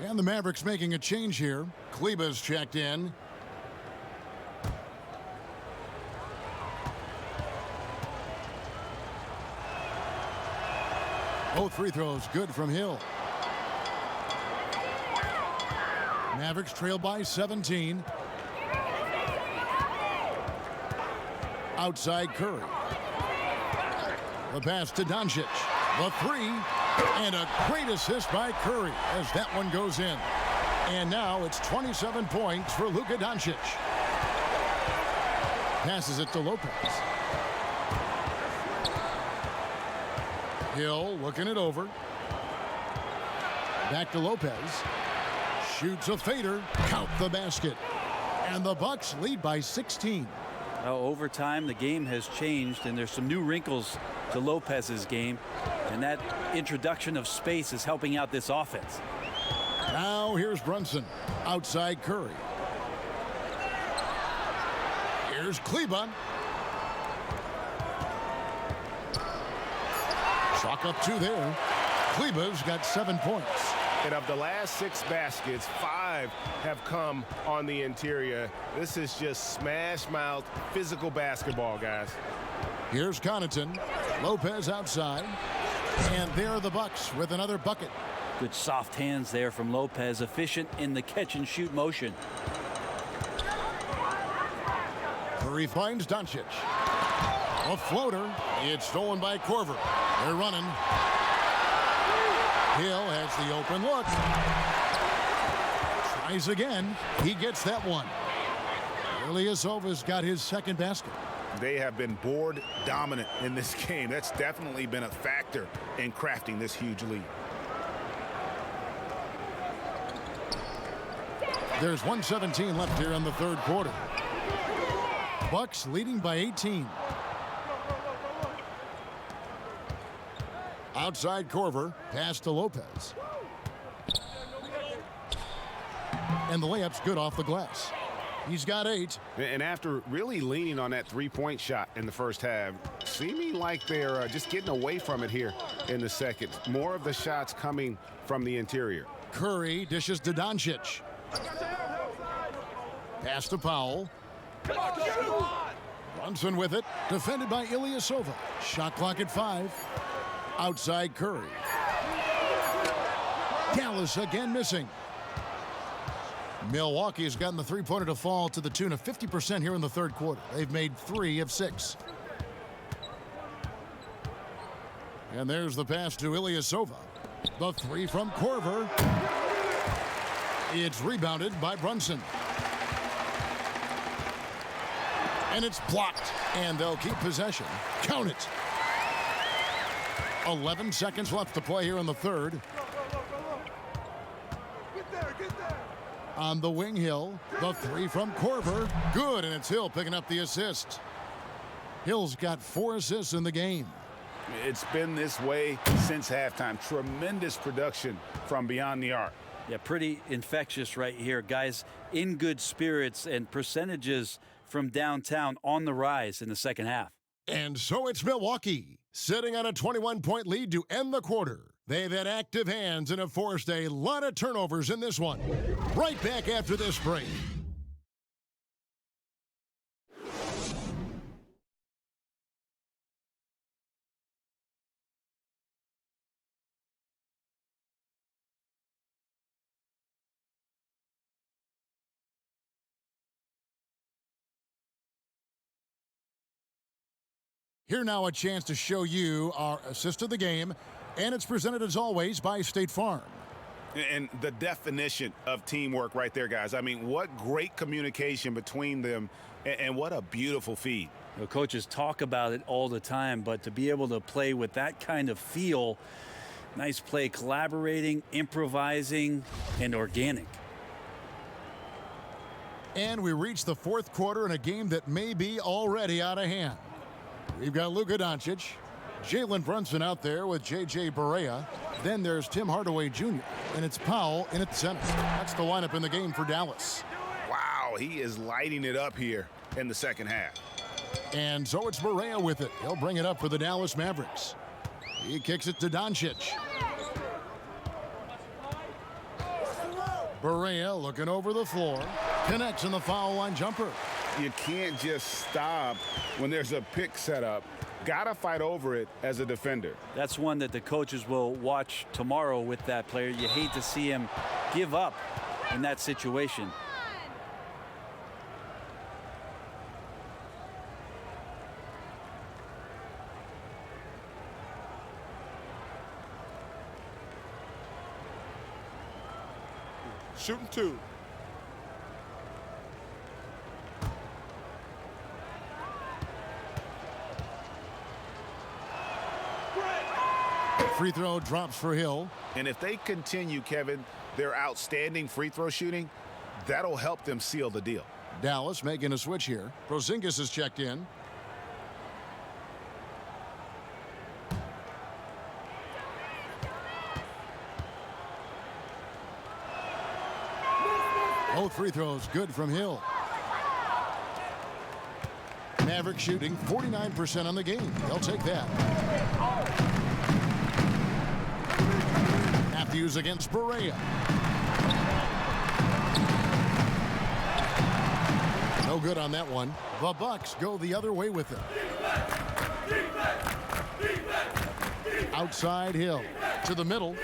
And the Mavericks making a change here. Kleba's checked in. Both free throws good from Hill. Mavericks trail by 17. Outside Curry. The pass to Doncic. The three. And a great assist by Curry as that one goes in. And now it's 27 points for Luka Doncic. Passes it to Lopez. Hill looking it over. Back to Lopez. Shoots a fader. Count the basket. And the Bucks lead by 16. Over time, the game has changed, and there's some new wrinkles to Lopez's game. And that introduction of space is helping out this offense. Now here's Brunson. Outside Curry. Here's Kleba. Chalk up 2 there. Kleba's got 7 points. And of the last 6 baskets, 5 have come on the interior. This is just smash mouth physical basketball, guys. Here's Connaughton. Lopez outside. And there are the Bucks with another bucket. Good soft hands there from Lopez, efficient in the catch and shoot motion. Curry finds Doncic. A floater. It's stolen by Korver. They're running. Hill has the open look. Tries again. He gets that one. Ilyasova's got his second basket. They have been board dominant in this game. That's definitely been a factor in crafting this huge lead. There's 1:17 left here in the third quarter. Bucks leading by 18. Outside Korver, pass to Lopez. And the layup's good off the glass. He's got 8. And after really leaning on that three-point shot in the first half, seeming like they're just getting away from it here in the second. More of the shots coming from the interior. Curry dishes to Doncic. Pass to Powell. Brunson with it. Defended by Ilyasova. Shot clock at 5. Outside Curry. Dallas again missing. Milwaukee has gotten the three-pointer to fall to the tune of 50% here in the third quarter. They've made 3 of 6. And there's the pass to Ilyasova. The 3 from Korver. It's rebounded by Brunson. And it's blocked. And they'll keep possession. Count it. 11 seconds left to play here in the third. On the wing, Hill. The 3 from Korver. Good, and it's Hill picking up the assist. Hill's got 4 assists in the game. It's been this way since halftime. Tremendous production from beyond the arc. Yeah, pretty infectious right here. Guys in good spirits, and percentages from downtown on the rise in the second half. And so it's Milwaukee, sitting on a 21-point lead to end the quarter. They've had active hands and have forced a lot of turnovers in this one. Right back after this break. Here now a chance to show you our assist of the game, and it's presented as always by State Farm. And the definition of teamwork right there, guys. I mean, what great communication between them, and what a beautiful feed. The coaches talk about it all the time, but to be able to play with that kind of feel, nice play, collaborating, improvising, and organic. And we reach the fourth quarter in a game that may be already out of hand. We've got Luka Doncic, Jalen Brunson out there with J.J. Barea. Then there's Tim Hardaway Jr., and it's Powell in at center. That's the lineup in the game for Dallas. Wow, he is lighting it up here in the second half. And so it's Barea with it. He'll bring it up for the Dallas Mavericks. He kicks it to Doncic. Barea looking over the floor. Connects in the foul line jumper. You can't just stop when there's a pick set up. Gotta fight over it as a defender. That's one that the coaches will watch tomorrow with that player. You hate to see him give up in that situation. Shooting 2. Free throw drops for Hill. And if they continue, Kevin, their outstanding free throw shooting, that'll help them seal the deal. Dallas making a switch here. Porzingis is checked in. Both free throws good from Hill. Mavericks shooting 49% on the game. They'll take that. Matthews against Barea. No good on that one. The Bucks go the other way with it. Outside Hill to the middle.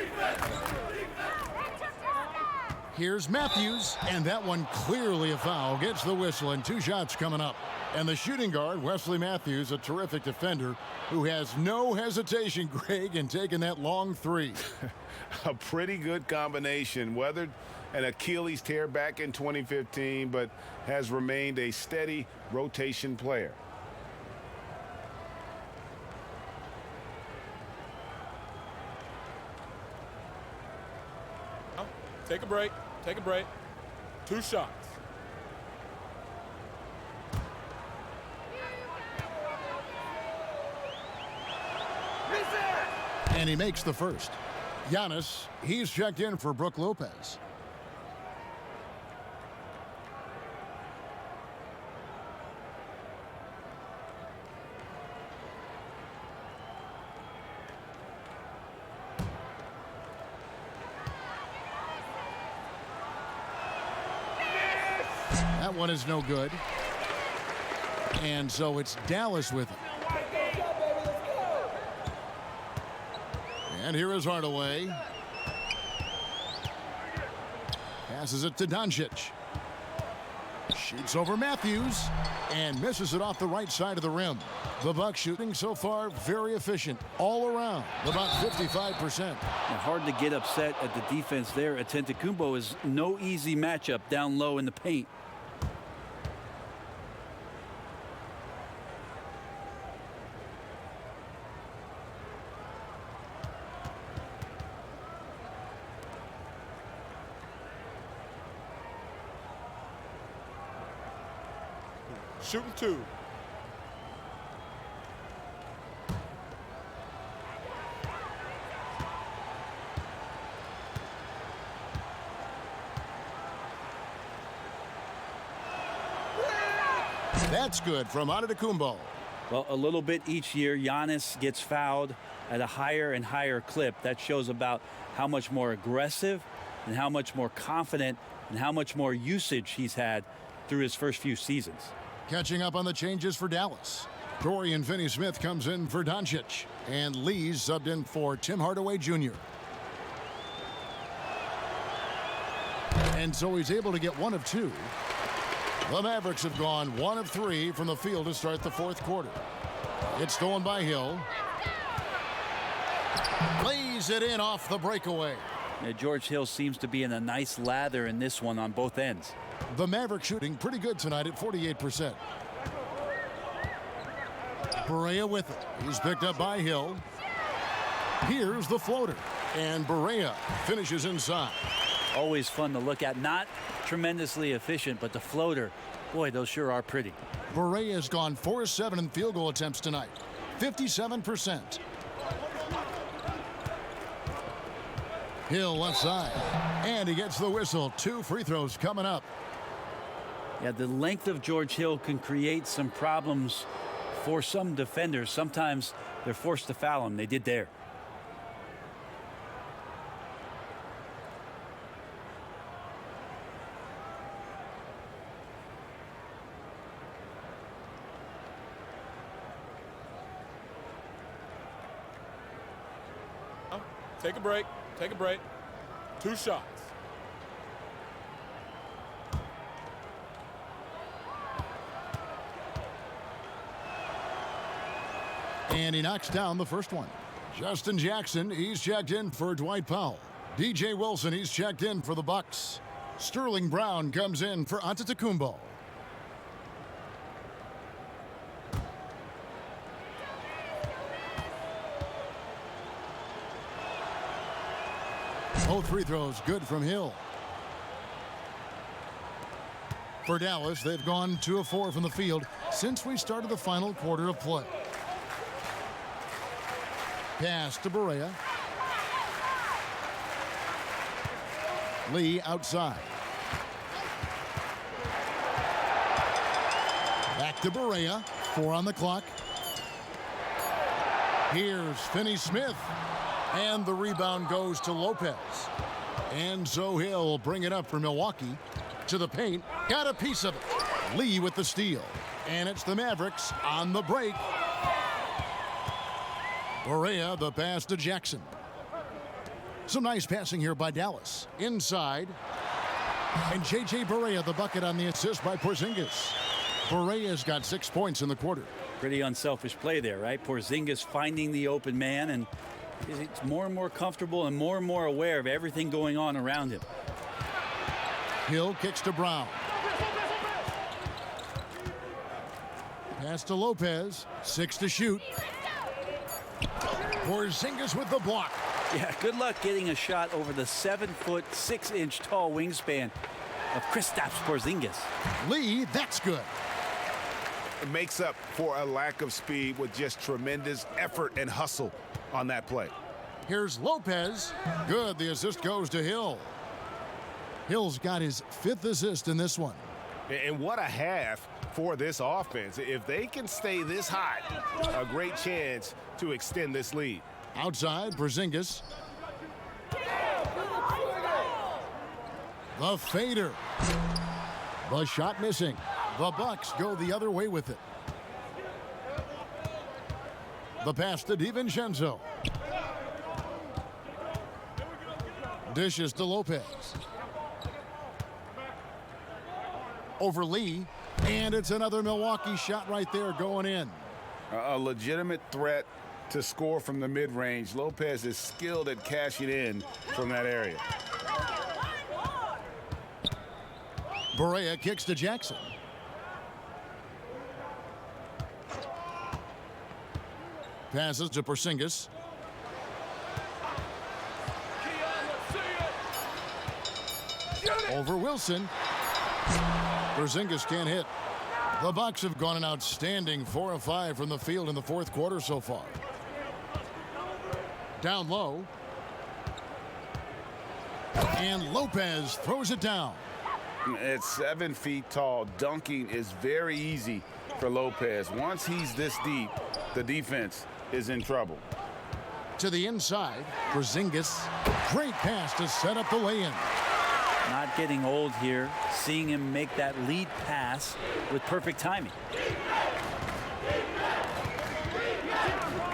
Here's Matthews, and that one clearly a foul. Gets the whistle, and 2 shots coming up. And the shooting guard, Wesley Matthews, a terrific defender who has no hesitation, Greg, in taking that long 3. A pretty good combination. Weathered an Achilles tear back in 2015, but has remained a steady rotation player. Take a break. Take a break. 2 shots. And he makes the first. Giannis, he's checked in for Brook Lopez. That one is no good. And so it's Dallas with it. And here is Hardaway. Passes it to Doncic. Shoots over Matthews and misses it off the right side of the rim. The Bucks shooting so far very efficient all around, about 55%. Now, hard to get upset at the defense there. Antetokounmpo is no easy matchup down low in the paint. Shooting 2. That's good from Antetokounmpo. Well, a little bit each year, Giannis gets fouled at a higher and higher clip. That shows about how much more aggressive and how much more confident and how much more usage he's had through his first few seasons. Catching up on the changes for Dallas. Dorian Finney-Smith comes in for Doncic. And Lee's subbed in for Tim Hardaway Jr. And so he's able to get 1 of 2. The Mavericks have gone 1 of 3 from the field to start the 4th quarter. It's stolen by Hill. Lays it in off the breakaway. Now, George Hill seems to be in a nice lather in this one on both ends. The Mavericks shooting pretty good tonight at 48%. Barea with it. He's picked up by Hill. Here's the floater. And Barea finishes inside. Always fun to look at. Not tremendously efficient, but the floater, boy, those sure are pretty. Barea has gone 4 of 7 in field goal attempts tonight. 57%. Hill left side. And he gets the whistle. 2 free throws coming up. Yeah, the length of George Hill can create some problems for some defenders. Sometimes they're forced to foul him. They did there. Take a break. Take a break. 2 shots. And he knocks down the first one. Justin Jackson, he's checked in for Dwight Powell. DJ Wilson, he's checked in for the Bucks. Sterling Brown comes in for Antetokounmpo. Both free throws good from Hill. For Dallas, they've gone 2 of 4 from the field since we started the final quarter of play. Pass to Barea. Lee outside. Back to Barea. 4 on the clock. Here's Finney-Smith. And the rebound goes to Lopez. And so he'll bring it up for Milwaukee. To the paint. Got a piece of it. Lee with the steal. And it's the Mavericks on the break. Barea the pass to Jackson. Some nice passing here by Dallas. Inside. And J.J. Barea the bucket on the assist by Porzingis. Barea's got 6 points in the quarter. Pretty unselfish play there, right? Porzingis finding the open man, and he's more and more comfortable and more aware of everything going on around him. Hill kicks to Brown. Pass to Lopez. 6 to shoot. Porzingis with the block. Yeah, good luck getting a shot over the 7-foot, 6-inch tall wingspan of Kristaps Porzingis. Lee, that's good. It makes up for a lack of speed with just tremendous effort and hustle on that play. Here's Lopez. Good. The assist goes to Hill. Hill's got his 5th assist in this one. And what a half for this offense. If they can stay this hot, a great chance to extend this lead. Outside, Porzingis. The fader. The shot missing. The Bucks go the other way with it. The pass to DiVincenzo. Dishes to Lopez. Over Lee. And it's another Milwaukee shot right there going in. A legitimate threat to score from the mid-range. Lopez is skilled at cashing in from that area. Barea kicks to Jackson. Passes to Porzingis. Over Wilson. Porzingis can't hit. The Bucks have gone an outstanding 4 of 5 from the field in the 4th quarter so far. Down low. And Lopez throws it down. At 7 feet tall, dunking is very easy for Lopez. Once he's this deep, the defense is in trouble. To the inside, Porzingis. Great pass to set up the lay-in. Not getting old here, seeing him make that lead pass with perfect timing.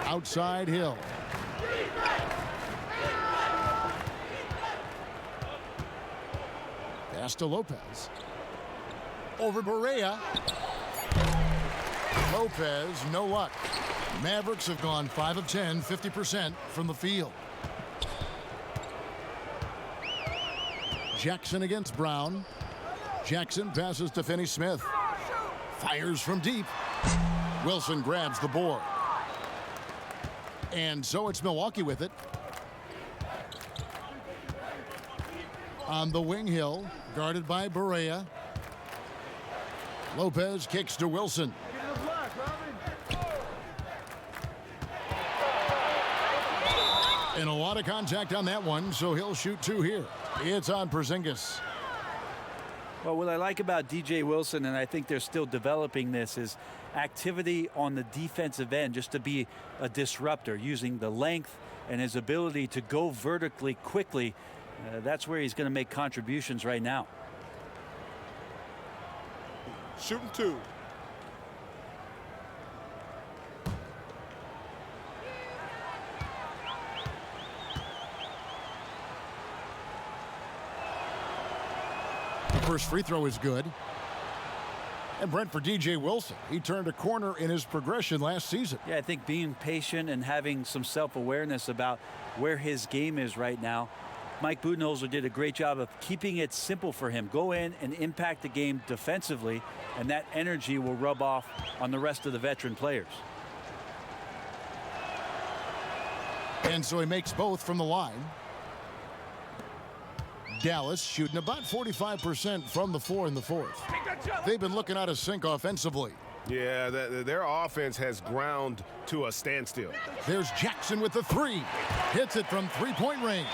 Outside Hill. Pass to Lopez. Over Barea. Lopez, no luck. Mavericks have gone 5 of 10, 50% from the field. Jackson against Brown. Jackson passes to Finney-Smith. Fires from deep. Wilson grabs the board. And so it's Milwaukee with it. On the wing, Hill, guarded by Barea. Lopez kicks to Wilson. And a lot of contact on that one, so he'll shoot 2 here. It's on Porzingis. Well, what I like about DJ Wilson, and I think they're still developing this, is activity on the defensive end, just to be a disruptor, using the length and his ability to go vertically quickly. That's where he's going to make contributions right now. Shooting 2. First free throw is good. And Brent, for DJ Wilson, he turned a corner in his progression last season. Yeah, I think being patient and having some self-awareness about where his game is right now Mike Budenholzer did a great job of keeping it simple for him. Go in and impact the game defensively, and that energy will rub off on the rest of the veteran players. And so he makes both from the line. Dallas shooting about 45% from the floor in the fourth. They've been looking out of sync offensively. Yeah, their offense has ground to a standstill. There's Jackson with the three. Hits it from three-point range.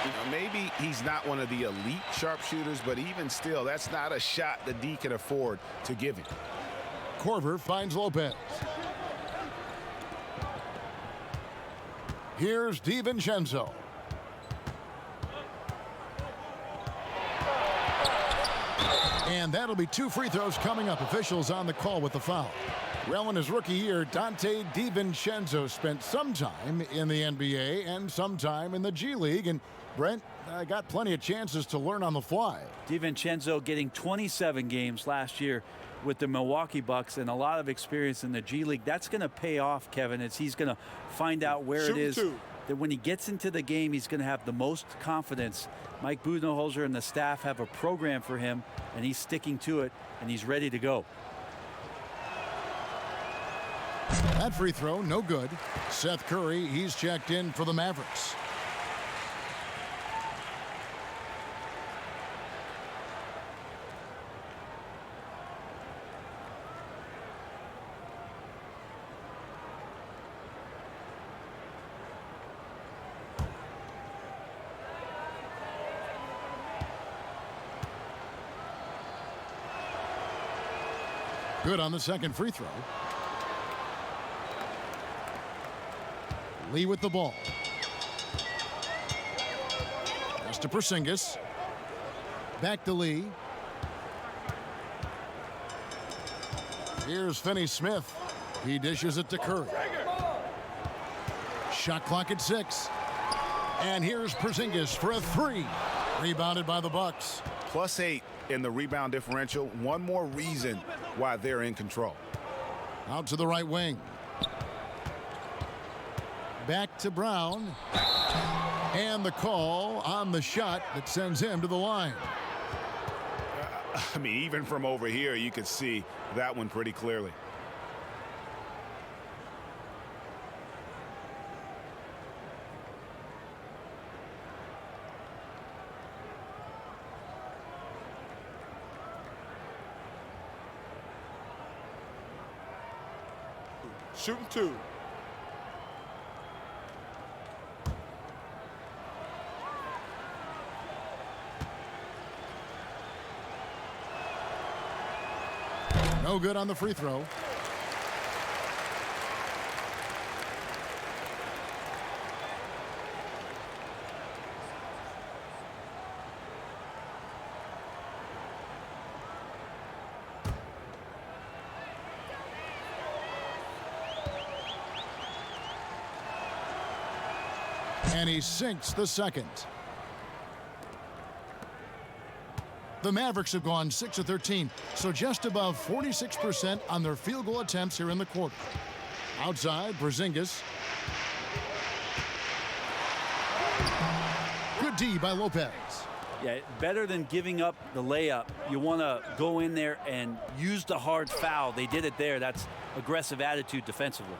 You know, maybe he's not one of the elite sharpshooters, but even still, that's not a shot that D can afford to give him. Korver finds Lopez. Here's DiVincenzo. And that'll be 2 free throws coming up. Officials on the call with the foul. Well, in his rookie year, Dante DiVincenzo spent some time in the NBA and some time in the G League. And Brent got plenty of chances to learn on the fly. DiVincenzo getting 27 games last year with the Milwaukee Bucks and a lot of experience in the G League. That's going to pay off, Kevin, as he's going to find out where it is that when he gets into the game, he's going to have the most confidence. Mike Budenholzer and the staff have a program for him, and he's sticking to it, and he's ready to go. That free throw, no good. Seth Curry, he's checked in for the Mavericks. Good on the second free throw. Lee with the ball. Pass to Porzingis. Back to Lee. Here's Finney-Smith. He dishes it to Curry. Shot clock at 6. And here's Porzingis for a 3. Rebounded by the Bucks. +8 in the rebound differential. One more reason why they're in control. Out to the right wing. Back to Brown. And the call on the shot that sends him to the line. I mean, even from over here, you could see that one pretty clearly. Shooting 2. No good on the free throw. And he sinks the second. The Mavericks have gone 6 of 13, so just above 46% on their field goal attempts here in the quarter. Outside, Porzingis. Good D by Lopez. Yeah, better than giving up the layup. You want to go in there and use the hard foul. They did it there. That's aggressive attitude defensively.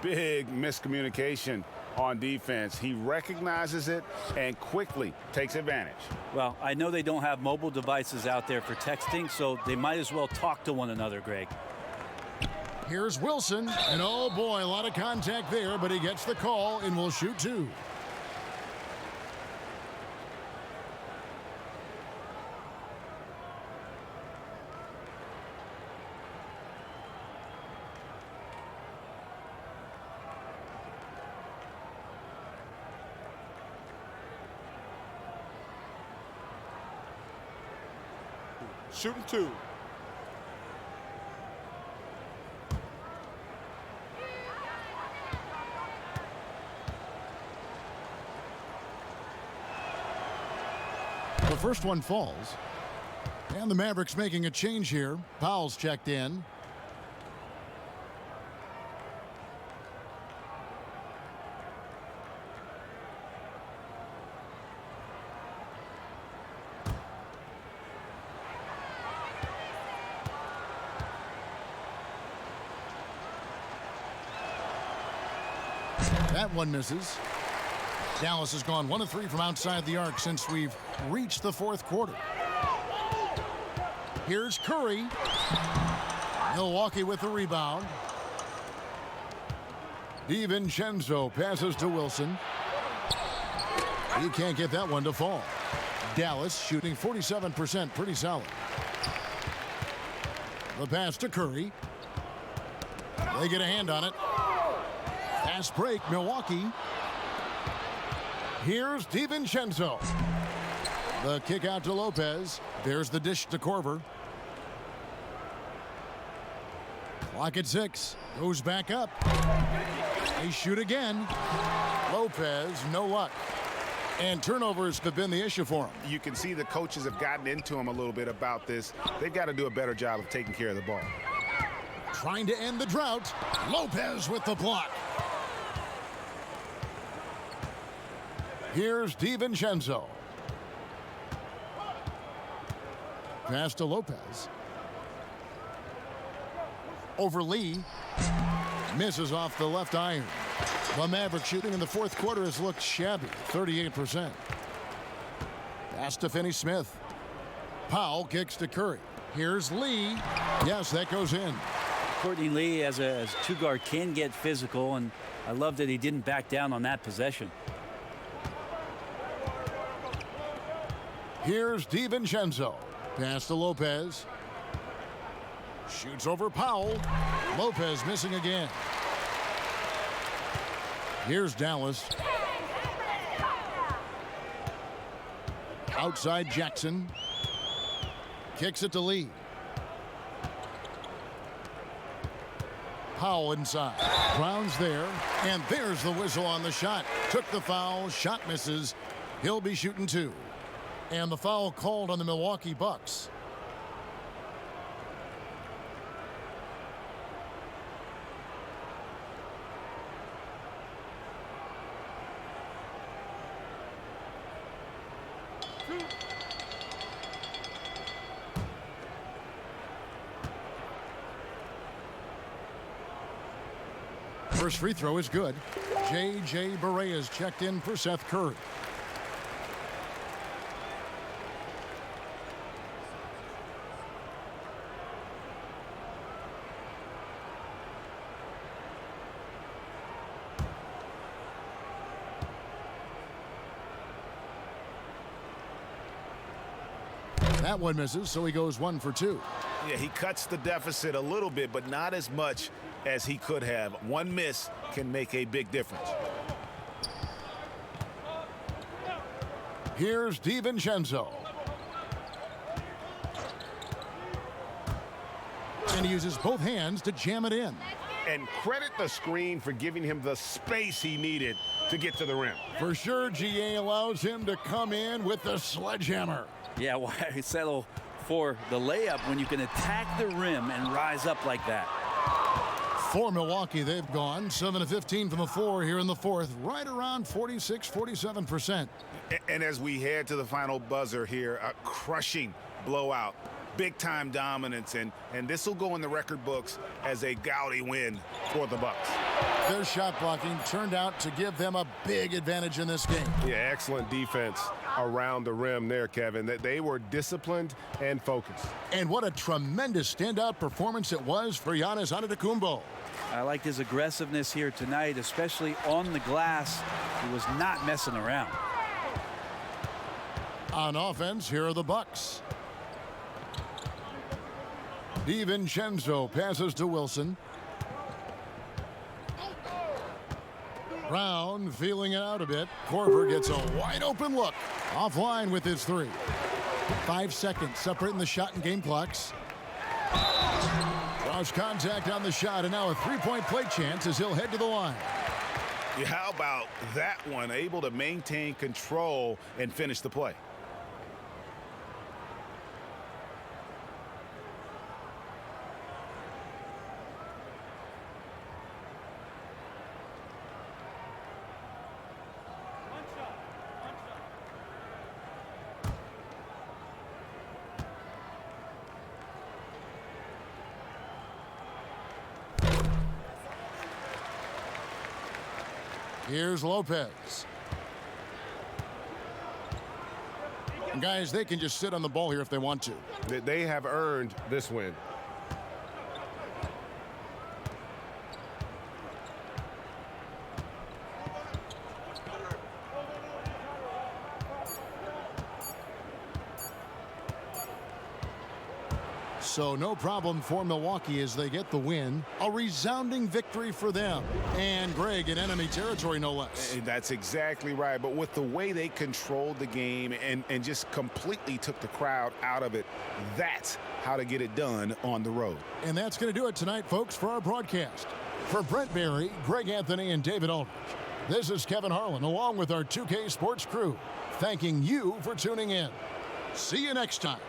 Big miscommunication on defense. He recognizes it and quickly takes advantage. Well, I know they don't have mobile devices out there for texting, so they might as well talk to one another, Greg. Here's Wilson, and oh boy, a lot of contact there, but he gets the call and will shoot 2. Shooting 2. The first one falls. And the Mavericks making a change here. Powell's checked in. That one misses. Dallas has gone 1 of 3 from outside the arc since we've reached the fourth quarter. Here's Curry. Milwaukee with the rebound. DiVincenzo passes to Wilson. He can't get that one to fall. Dallas shooting 47%, pretty solid. The pass to Curry. They get a hand on it. Fast break, Milwaukee. Here's DiVincenzo. The kick out to Lopez. There's the dish to Korver. Clock at 6. Goes back up. They shoot again. Lopez, no luck. And turnovers have been the issue for him. You can see the coaches have gotten into him a little bit about this. They've got to do a better job of taking care of the ball. Trying to end the drought. Lopez with the block. Here's DiVincenzo. Pass to Lopez. Over Lee. Misses off the left iron. The Mavericks shooting in the fourth quarter has looked shabby, 38%. Pass to Finney-Smith. Powell kicks to Curry. Here's Lee. Yes, that goes in. Courtney Lee, as a two-guard, can get physical, and I love that he didn't back down on that possession. Here's DiVincenzo. Pass to Lopez. Shoots over Powell. Lopez missing again. Here's Dallas. Outside Jackson. Kicks it to Lee. Powell inside. Brown's there. And there's the whistle on the shot. Took the foul. Shot misses. He'll be shooting 2. And the foul called on the Milwaukee Bucks. First free throw is good. J.J. Barea is checked in for Seth Curry. That one misses, so he goes 1 for 2. Yeah, he cuts the deficit a little bit, but not as much as he could have. One miss can make a big difference. Here's DiVincenzo. And he uses both hands to jam it in. And credit the screen for giving him the space he needed to get to the rim. For sure, GA allows him to come in with the sledgehammer. Yeah, why settle for the layup when you can attack the rim and rise up like that? For Milwaukee, they've gone 7 of 15 from the floor here in the fourth, right around 46-47%. And as we head to the final buzzer here, a crushing blowout, big-time dominance, and this will go in the record books as a gaudy win for the Bucks. Their shot blocking turned out to give them a big advantage in this game. Yeah, excellent defense around the rim there, Kevin. That they were disciplined and focused. And what a tremendous standout performance it was for Giannis Antetokounmpo. I liked his aggressiveness here tonight, especially on the glass. He was not messing around. On offense, here are the Bucks. DiVincenzo passes to Wilson. Brown feeling it out a bit. Korver gets a wide open look. Offline with his 3. 5 seconds separating the shot and game clocks. Cross contact on the shot, and now a 3-point play chance as he'll head to the line. Yeah, how about that one? Able to maintain control and finish the play. Here's Lopez. Guys, they can just sit on the ball here if they want to. They have earned this win. So no problem for Milwaukee as they get the win. A resounding victory for them. And Greg in enemy territory, no less. That's exactly right. But with the way they controlled the game and just completely took the crowd out of it, that's how to get it done on the road. And that's going to do it tonight, folks, for our broadcast. For Brent Barry, Greg Anthony, and David Aldridge, this is Kevin Harlan along with our 2K Sports crew, thanking you for tuning in. See you next time.